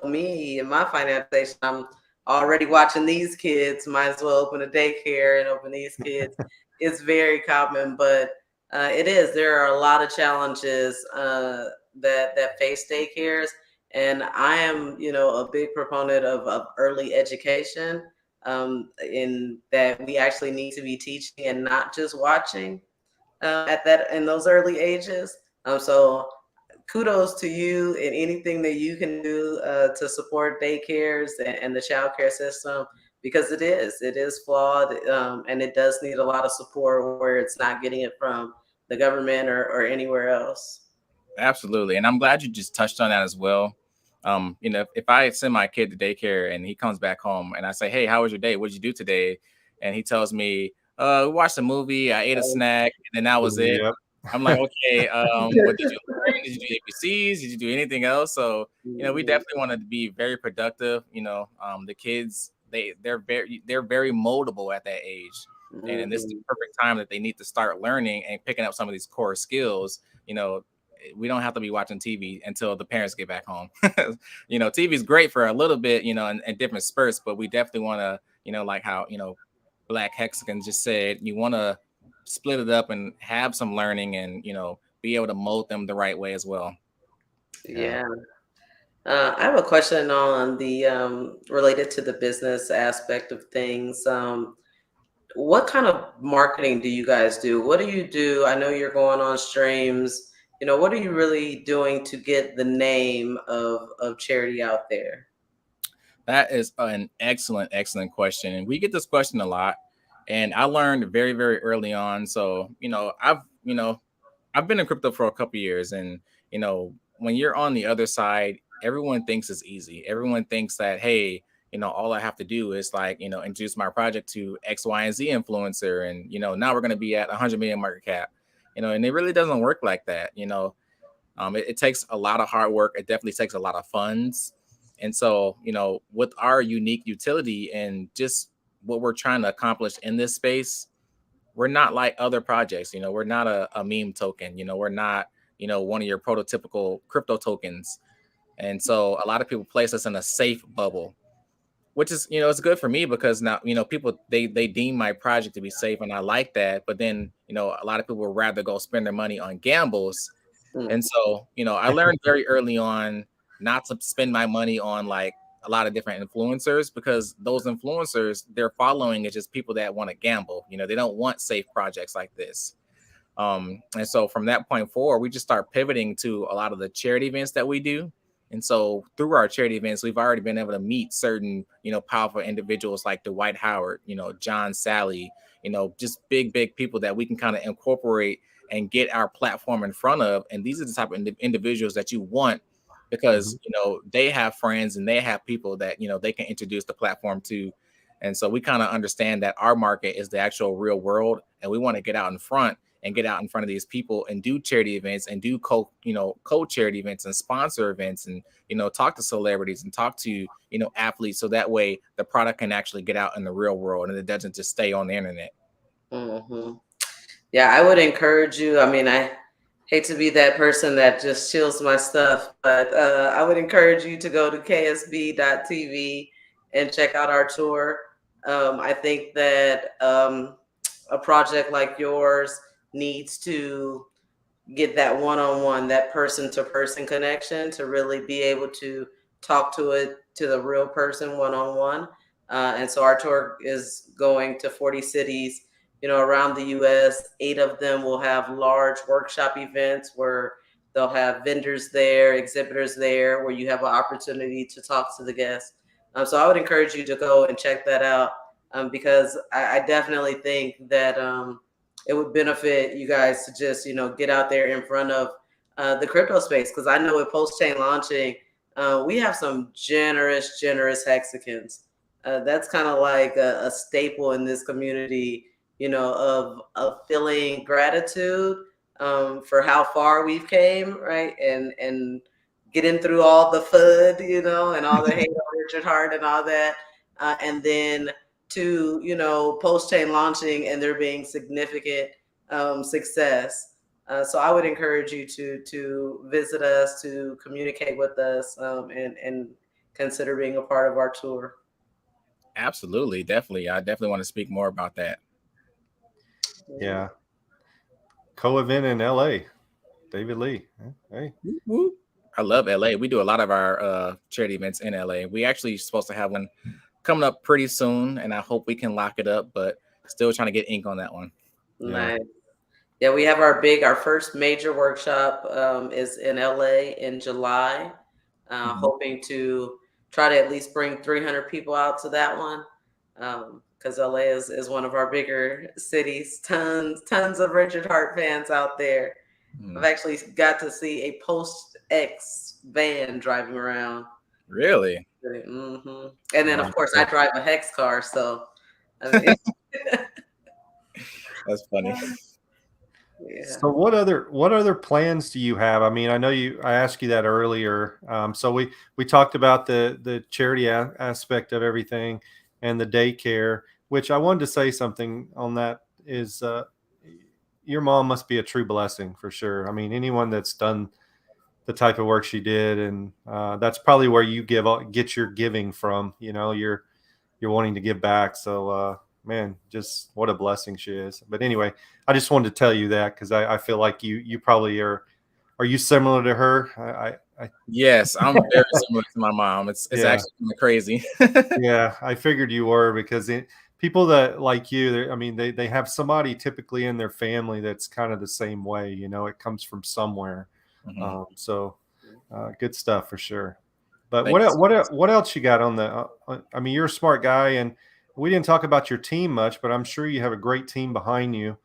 Me and my financial, I'm already watching these kids. Might as well open a daycare and open these kids. It's very common, but it is. There are a lot of challenges that face daycares, and I am, a big proponent of early education, in that we actually need to be teaching and not just watching at that in those early ages. So kudos to you and anything that you can do to support daycares and the child care system, because it is flawed, and it does need a lot of support where it's not getting it from the government or anywhere else. Absolutely. And I'm glad you just touched on that as well. If I send my kid to daycare and he comes back home and I say, hey, how was your day? What did you do today? And he tells me, we watched a movie, I ate a snack, and then that was it. Yep. I'm like, okay, what did you learn? Did you do ABCs? Did you do anything else? So, we Mhm. definitely want to be very productive. The kids, they're very moldable at that age. And this is the Mhm. perfect time that they need to start learning and picking up some of these core skills. We don't have to be watching TV until the parents get back home. TV is great for a little bit, in different spurts, but we definitely want to, like how, Black Hexagon just said, you want to split it up and have some learning and, be able to mold them the right way as well. Yeah. Yeah. I have a question on the related to the business aspect of things. What kind of marketing do you guys do? What do you do? I know you're going on streams. What are you really doing to get the name of charity out there? That is an excellent, excellent question. And we get this question a lot. And I learned very, very early on. So, I've been in crypto for a couple years. And, when you're on the other side, everyone thinks it's easy. Everyone thinks that, hey, all I have to do is like, introduce my project to X, Y, and Z influencer. And, now we're going to be at 100 million market cap, and it really doesn't work like that. It takes a lot of hard work. It definitely takes a lot of funds. And so, with our unique utility and just what we're trying to accomplish in this space, we're not like other projects. We're not a meme token. We're not, one of your prototypical crypto tokens. And so a lot of people place us in a safe bubble, which is, it's good for me because now, people, they deem my project to be safe and I like that. But then, a lot of people would rather go spend their money on gambles. Mm. And so, I learned very early on not to spend my money on like a lot of different influencers because those influencers, their following is just people that want to gamble. They don't want safe projects like this. And so from that point forward, we just start pivoting to a lot of the charity events that we do. And so through our charity events, we've already been able to meet certain, powerful individuals like Dwight Howard, John Sally, just big, big people that we can kind of incorporate and get our platform in front of. And these are the type of individuals that you want because, Mhm. they have friends and they have people that, they can introduce the platform to. And so we kind of understand that our market is the actual real world and we want to get out in front and get out in front of these people and do charity events and do co-charity events and sponsor events and talk to celebrities and talk to athletes so that way the product can actually get out in the real world and it doesn't just stay on the internet. Mhm. Yeah, I would encourage you. I mean, I hate to be that person that just steals my stuff, but I would encourage you to go to ksb.tv and check out our tour. I think that a project like yours needs to get that one-on-one, that person-to-person connection to really be able to talk to the real person one-on-one. And so our tour is going to 40 cities, around the US. 8 of them will have large workshop events where they'll have vendors there, exhibitors there, where you have an opportunity to talk to the guests. So I would encourage you to go and check that out, because I definitely think that it would benefit you guys to just get out there in front of the crypto space, because I know with post chain launching, we have some generous Hexicans. That's kind of like a staple in this community, of feeling gratitude for how far we've came, right? And getting through all the FUD, and all the hate on Richard Hart and all that, and then to post chain launching and there being significant success. So I would encourage you to visit us, to communicate with us, and consider being a part of our tour. Absolutely, definitely. I definitely want to speak more about that. Yeah. Co-event in LA. David Lee. Hey. I love LA. We do a lot of our charity events in LA. We actually supposed to have one coming up pretty soon, and I hope we can lock it up, but still trying to get ink on that one. Nice. Yeah, we have our first major workshop is in LA in July. Hoping to try to at least bring 300 people out to that one, because LA is one of our bigger cities. Tons of Richard Hart fans out there. I've actually got to see a Post X van driving around. Really? Mm-hmm. And then, of course, I drive a Hex car, so I mean, that's funny. Yeah. So what other plans do you have? I mean, I know I asked you that earlier. So we talked about the charity aspect of everything and the daycare, which I wanted to say something on that is your mom must be a true blessing for sure. I mean, anyone that's done the type of work she did, and that's probably where you get your giving from. You're wanting to give back. So man, just what a blessing she is. But anyway, I just wanted to tell you that because I feel like you probably are. Are you similar to her? Yes, I'm very similar to my mom. It's actually kind of crazy. Yeah, I figured you were because people that like you, I mean, they have somebody typically in their family that's kind of the same way. It comes from somewhere. So good stuff for sure. But what else you got on the? I mean, you're a smart guy, and we didn't talk about your team much, but I'm sure you have a great team behind you.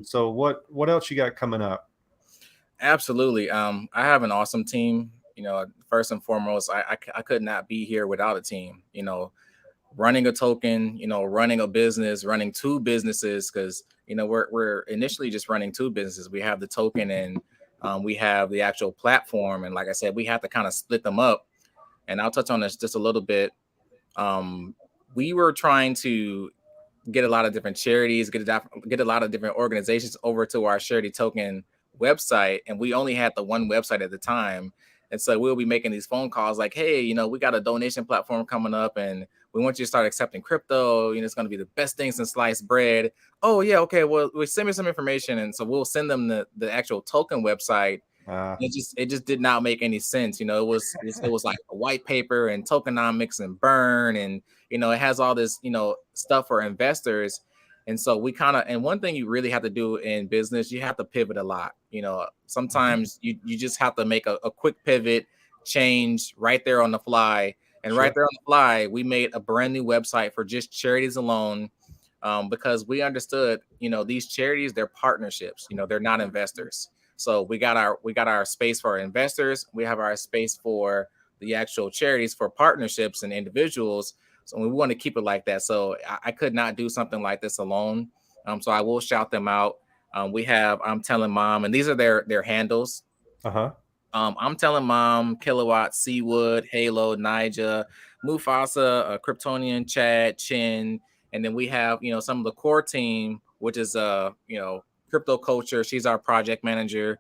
So what else you got coming up? Absolutely. I have an awesome team. First and foremost, I could not be here without a team. Running a token, running a business, running 2 businesses, because we're initially just running 2 businesses. We have the token and we have the actual platform, and like I said, we have to kind of split them up. And I'll touch on this just a little bit. We were trying to get a lot of different charities, get a lot of different organizations over to our Sharity token website, and we only had the one website at the time. And so we'll be making these phone calls like, hey, we got a donation platform coming up, and we want you to start accepting crypto. It's going to be the best thing since sliced bread. Oh yeah, okay. Well, send me some information, and so we'll send them the actual token website. It just did not make any sense. It was like a white paper and tokenomics and burn, and it has all this stuff for investors. And so and one thing you really have to do in business, you have to pivot a lot. Sometimes you just have to make a quick pivot, change right there on the fly. And right there on the fly, we made a brand new website for just charities alone, because we understood, these charities, they're partnerships, they're not investors. So we got our space for our investors. We have our space for the actual charities, for partnerships and individuals. So we want to keep it like that. So I could not do something like this alone. So I will shout them out. We have I'm Telling Mom, and these are their handles. I'm Telling Mom, Kilowatt, Seawood, Halo, Nija, Mufasa, Kryptonian, Chad, Chin, and then we have some of the core team, which is Crypto Culture. She's our project manager.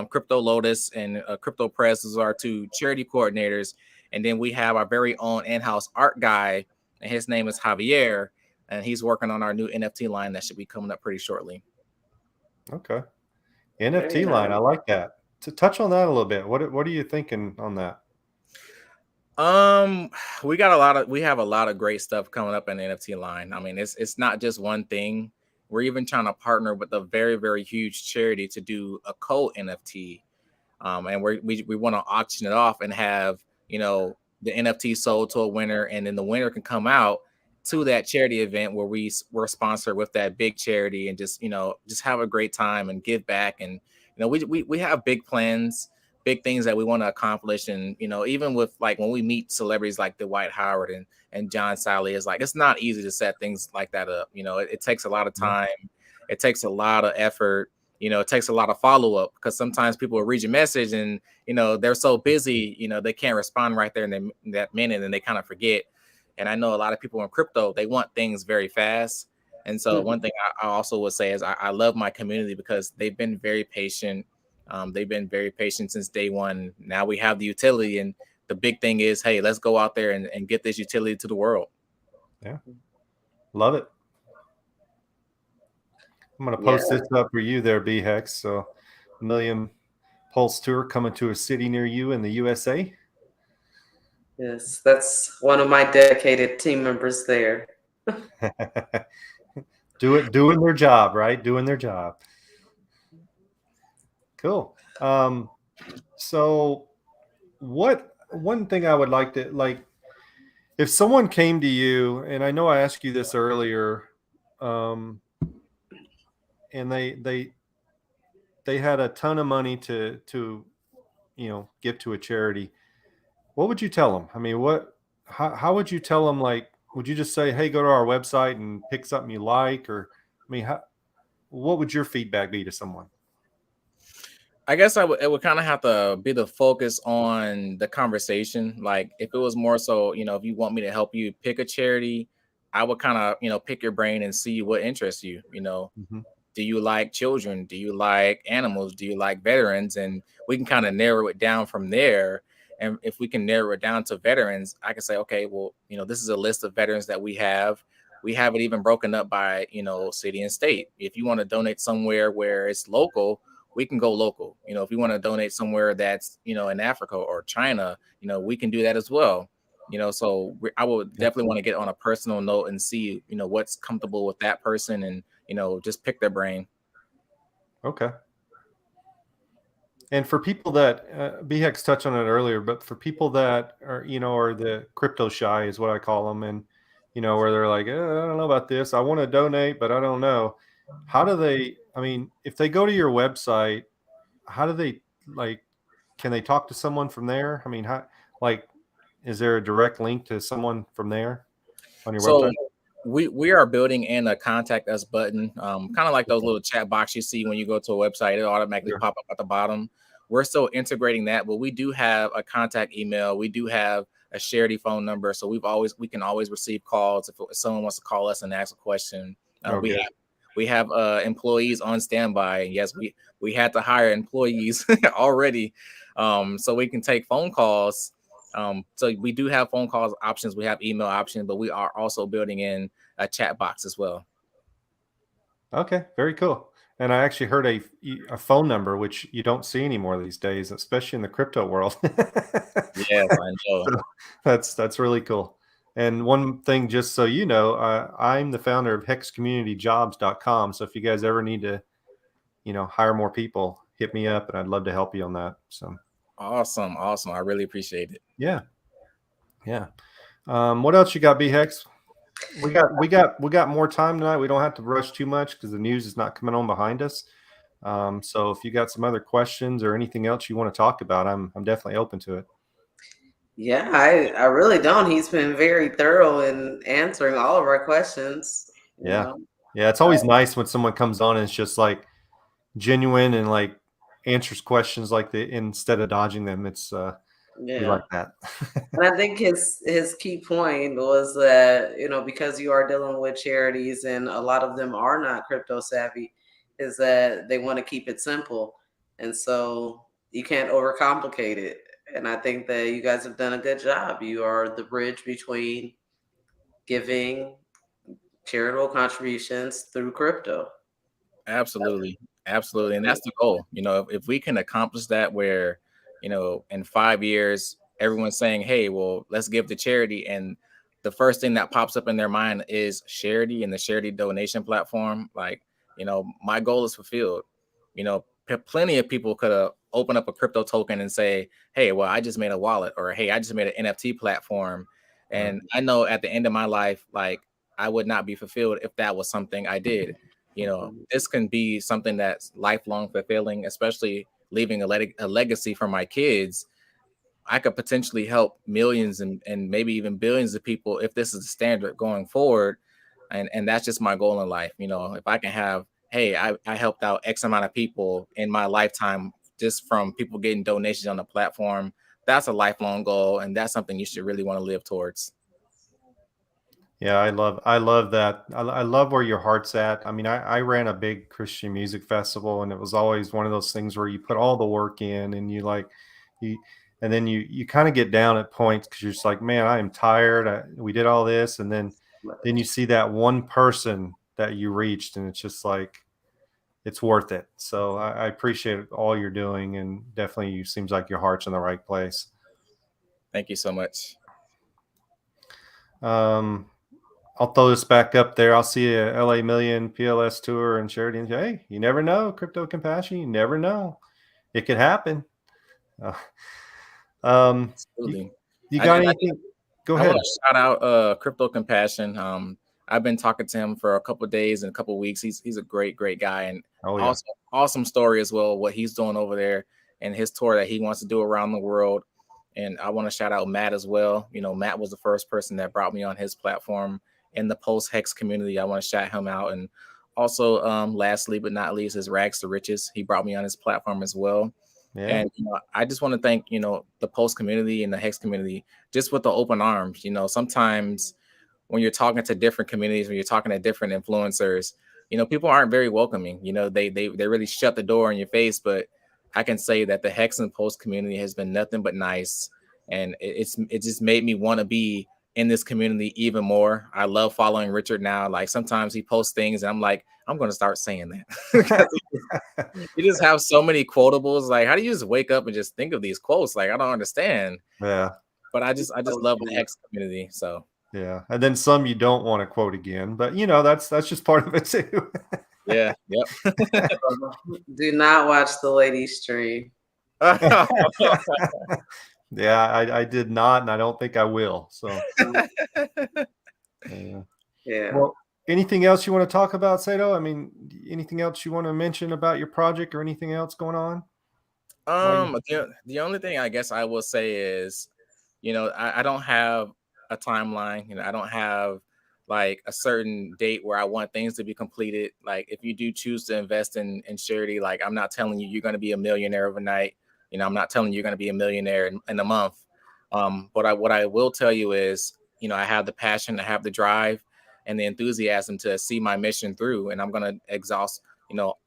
Crypto Lotus and Crypto Press. Those are our two charity coordinators. And then we have our very own in-house art guy, and his name is Javier, and he's working on our new NFT line that should be coming up pretty shortly. Okay. NFT line. I like that. To touch on that a little bit. What are you thinking on that? We have a lot of great stuff coming up in the NFT line. I mean, it's not just one thing. We're even trying to partner with a very, very huge charity to do a co-NFT. And we want to auction it off and have, you know, the NFT sold to a winner, and then the winner can come out to that charity event where we're sponsored with that big charity, and just, you know, just have a great time and give back. And, you know, we have big plans, big things that we want to accomplish. And, you know, even with like when we meet celebrities like Dwight Howard and John Sally, it's like, it's not easy to set things like that up. You know, it takes a lot of time. It takes a lot of effort. You know, it takes a lot of follow-up, because sometimes people will read your message and, you know, they're so busy, you know, they can't respond right there in that minute, and they kind of forget. And I know a lot of people in crypto, they want things very fast. And so one thing I also would say is I love my community, because they've been very patient. They've been very patient since day one. Now we have the utility, and the big thing is, hey, let's go out there and get this utility to the world. Yeah. Love it. I'm going to post this up for you there, B-Hex. So, Million Pulse Tour coming to a city near you in the USA. Yes, that's one of my dedicated team members there. Doing their job, right? Doing their job. Cool. So one thing I would like to, like, if someone came to you, and I know I asked you this earlier, and they had a ton of money to you know, give to a charity, what would you tell them? I mean, how would you tell them? Like, would you just say, hey, go to our website and pick something you like? Or, I mean, what would your feedback be to someone? I guess it would kind of have to be the focus on the conversation. Like, if it was more so, you know, if you want me to help you pick a charity, I would kind of, you know, pick your brain and see what interests you. You know, do you like children? Do you like animals? Do you like veterans? And we can kind of narrow it down from there. And if we can narrow it down to veterans, I can say, okay, well, you know, this is a list of veterans that we have. We have it even broken up by, you know, city and state. If you want to donate somewhere where it's local, we can go local. You know, if you want to donate somewhere that's, you know, in Africa or China, you know, we can do that as well. You know, so I would definitely want to get on a personal note and see, you know, what's comfortable with that person, and, you know, just pick their brain. Okay. And for people that B-Hex touched on it earlier, but for people that are, you know, are the crypto shy is what I call them, and, you know, where they're like, I don't know about this. I want to donate, but I don't know. How do they, I mean, if they go to your website, how do they, like, can they talk to someone from there? I mean, how, like, is there a direct link to someone from there on your website? We are building in a contact us button, kind of like those little chat box you see when you go to a website. It automatically pop up at the bottom. We're still integrating that, but we do have a contact email. We do have a Sharity phone number, so we can always receive calls if someone wants to call us and ask a question. We have employees on standby. Yes, we had to hire employees already, so we can take phone calls. So we do have phone calls options. We have email options, but we are also building in a chat box as well. Okay, very cool. And I actually heard a phone number, which you don't see anymore these days, especially in the crypto world. Yes, I know. So that's really cool. And one thing, just so you know, I'm the founder of hexcommunityjobs.com. So if you guys ever need to, you know, hire more people, hit me up, and I'd love to help you on that. So awesome. I really appreciate it. Yeah. What else you got, B-Hex? We got more time tonight. We don't have to rush too much because the news is not coming on behind us. So if you got some other questions or anything else you want to talk about, I'm definitely open to it. Yeah, I really don't. He's been very thorough in answering all of our questions. Yeah. It's always nice when someone comes on and it's just like genuine and like answers questions like instead of dodging them. It's we like that. And I think his key point was that, you know, because you are dealing with charities and a lot of them are not crypto savvy, is that they want to keep it simple. And so you can't overcomplicate it. And I think that you guys have done a good job. You are the bridge between giving charitable contributions through crypto. Absolutely. Absolutely. And that's the goal. If we can accomplish that where, in 5 years, everyone's saying, hey, well, let's give to charity. And the first thing that pops up in their mind is Sharity and the Sharity donation platform. Like, my goal is fulfilled. Plenty of people could have opened up a crypto token and say, hey, well, I just made a wallet, or hey, I just made an NFT platform. And I know at the end of my life, like, I would not be fulfilled if that was something I did. This can be something that's lifelong fulfilling, especially leaving a legacy for my kids. I could potentially help millions and maybe even billions of people if this is the standard going forward. And that's just my goal in life. If I can have, hey, I helped out X amount of people in my lifetime just from people getting donations on the platform, that's a lifelong goal. And that's something you should really want to live towards. Yeah, I love that. I love where your heart's at. I mean, I ran a big Christian music festival, and it was always one of those things where you put all the work in, and you, and then you kind of get down at points because you're just like, man, I am tired. We did all this, and then you see that one person that you reached, and it's just like it's worth it. So I appreciate all you're doing, and definitely, you seems like your heart's in the right place. Thank you so much. Um, I'll throw this back up there. I'll see a LA Million PLS tour and Charity. And hey, you never know. Crypto Compassion, you never know. It could happen. Uh, you, Absolutely. you I, got and I anything? Go I want ahead. to shout out Crypto Compassion. I've been talking to him for a couple of days and a couple of weeks. He's a great guy, and Oh, yeah. also awesome story as well. What he's doing over there and his tour that he wants to do around the world. And I want to shout out Matt as well. Matt was the first person that brought me on his platform in the post Hex community. I want to shout him out. And also, lastly but not least, is Rags to Riches. He brought me on his platform as well. Yeah. And I just want to thank the post community and the Hex community just with the open arms. Sometimes when you're talking to different communities, when you're talking to different influencers, people aren't very welcoming. They really shut the door in your face. But I can say that the Hex and Post community has been nothing but nice, and it just made me want to be in this community even more. I love following Richard now. Like sometimes he posts things, and I'm like, I'm going to start saying that. You just have so many quotables. Like, how do you just wake up and just think of these quotes? Like, I don't understand. Yeah. But I just love the Hex community. So Yeah. And then some you don't want to quote again, but that's just part of it too. yeah, yep. Do not watch the ladies stream. Yeah, I did not, and I don't think I will. So yeah. Yeah. Well, anything else you want to talk about, Sato? I mean, anything else you want to mention about your project or anything else going on? The only thing I guess I will say is, I don't have a timeline. I don't have like a certain date where I want things to be completed. Like if you do choose to invest in Charity, like I'm not telling you you're going to be a millionaire overnight. I'm not telling you you're going to be a millionaire in a month. But what I will tell you is, I have the passion, I have the drive and the enthusiasm to see my mission through, and I'm going to exhaust,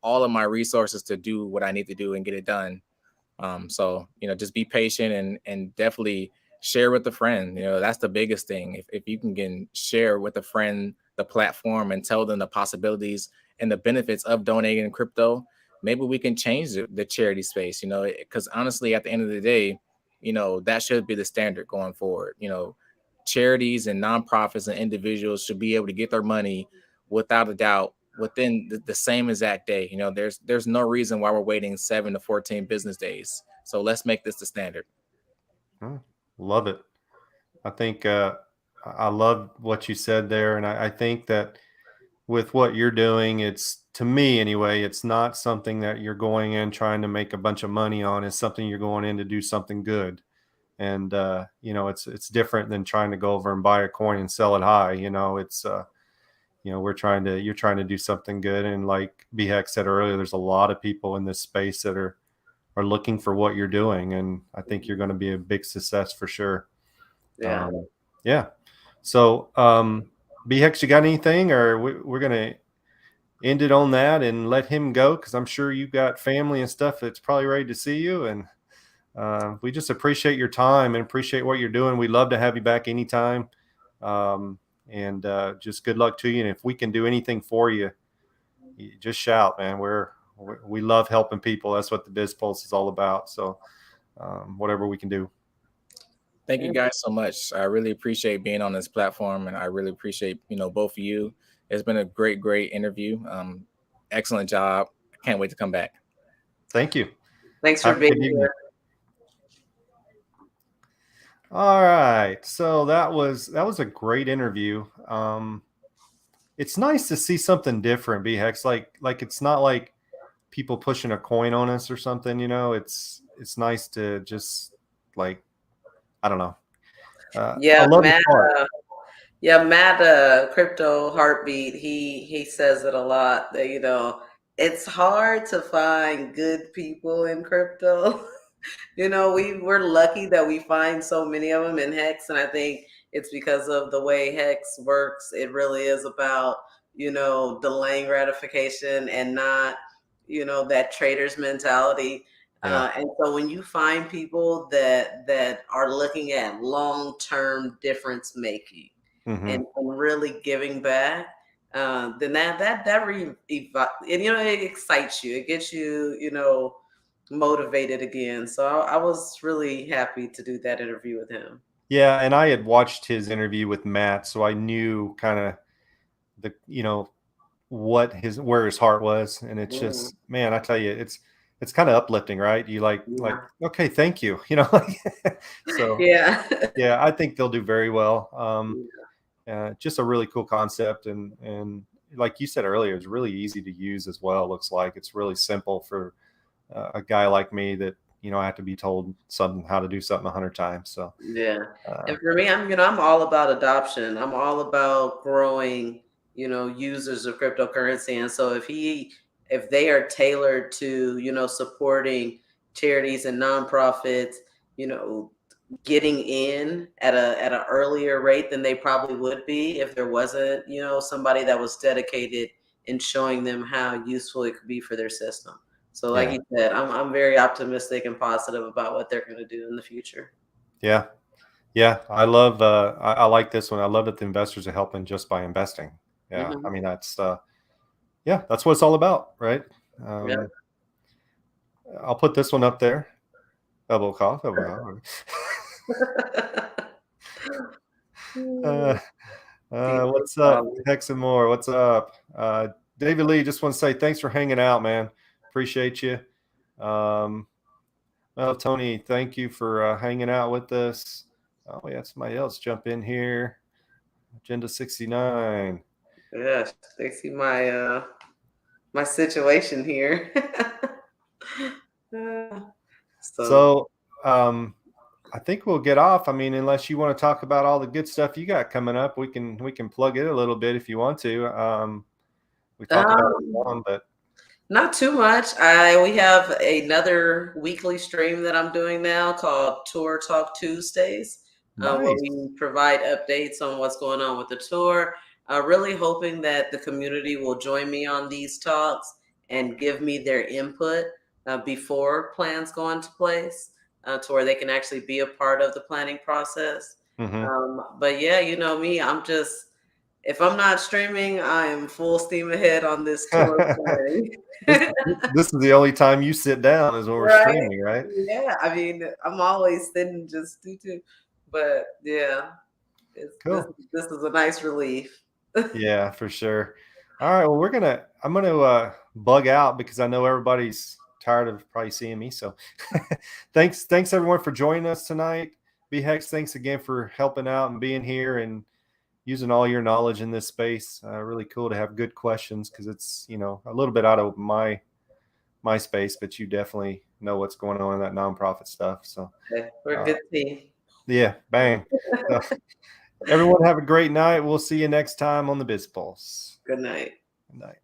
all of my resources to do what I need to do and get it done. So just be patient and definitely share with a friend. That's the biggest thing. If you can share with a friend the platform and tell them the possibilities and the benefits of donating in crypto, maybe we can change the charity space. Because honestly, at the end of the day, that should be the standard going forward. Charities and nonprofits and individuals should be able to get their money without a doubt within the same exact day. There's no reason why we're waiting 7 to 14 business days. So let's make this the standard. Love it. I think I love what you said there, and I think that with what you're doing, it's, to me anyway, it's not something that you're going in trying to make a bunch of money on. It's something you're going in to do something good. And it's different than trying to go over and buy a coin and sell it high. It's you're trying to do something good. And like BHEC said earlier, there's a lot of people in this space that are looking for what you're doing, and I think you're going to be a big success for sure. Yeah. Yeah. So BHEC, you got anything, or we're gonna end it on that and let him go, because I'm sure you've got family and stuff that's probably ready to see you. And we just appreciate your time and appreciate what you're doing. We'd love to have you back anytime. And just good luck to you. And if we can do anything for you, you just shout, man. We love helping people. That's what the Biz Pulse is all about. So whatever we can do. Thank you guys so much. I really appreciate being on this platform, and I really appreciate, both of you. It's been a great interview. Excellent job. I can't wait to come back. Thank you. Thanks for being here. All right. So that was a great interview. It's nice to see something different, B-Hex. Like it's not like people pushing a coin on us or something, It's nice to just, like, I don't know. Yeah, I love Matt, Crypto Heartbeat, he says it a lot that, it's hard to find good people in crypto. We're lucky that we find so many of them in Hex, and I think it's because of the way Hex works. It really is about, delaying gratification and not, that trader's mentality. Yeah. And so when you find people that are looking at long-term difference making and really giving back, then it excites you. It gets you, motivated again. So I was really happy to do that interview with him. Yeah, and I had watched his interview with Matt, so I knew kind of the where his heart was, and it's just, man, I tell you, it's kind of uplifting, right? You like, okay, thank you, so yeah, I think they'll do very well. Just a really cool concept, and like you said earlier, it's really easy to use as well. It looks like it's really simple for a guy like me that I have to be told how to do something 100 times. So yeah, and for me, I'm all about adoption. I'm all about growing, users of cryptocurrency. And so if they are tailored to, supporting charities and nonprofits, getting in at an earlier rate than they probably would be if there wasn't, somebody that was dedicated in showing them how useful it could be for their system. So like you said, I'm very optimistic and positive about what they're going to do in the future. Yeah. I love, I like this one. I love that the investors are helping just by investing. Yeah. I mean, that's what it's all about, right? I'll put this one up there. Double cough. What's up? Hex and more. What's up? David Lee, just want to say thanks for hanging out, man. Appreciate you. Well, Tony, thank you for hanging out with us. Oh, we had somebody else jump in here. Agenda 69. Yeah, they see my my situation here. So I think we'll get off. I mean, unless you want to talk about all the good stuff you got coming up, we can plug it a little bit if you want to. We talked about it long, but not too much. We have another weekly stream that I'm doing now called Tour Talk Tuesdays, where we provide updates on what's going on with the tour. Really hoping that the community will join me on these talks and give me their input before plans go into place, to where they can actually be a part of the planning process. But yeah, you know me, if I'm not streaming, I am full steam ahead on this tour planning. This is the only time you sit down is when we're streaming, right? Yeah, I mean, I'm always sitting just to, but yeah, cool. This is a nice relief. Yeah, for sure. All right, well, I'm gonna bug out because I know everybody's tired of probably seeing me. So thanks everyone for joining us tonight. B-Hex, thanks again for helping out and being here and using all your knowledge in this space. Really cool to have good questions because it's, a little bit out of my space, but you definitely know what's going on in that nonprofit stuff. So we're a good team. Yeah, bang. Everyone have a great night. We'll see you next time on the Biz Pulse. Good night. Good night.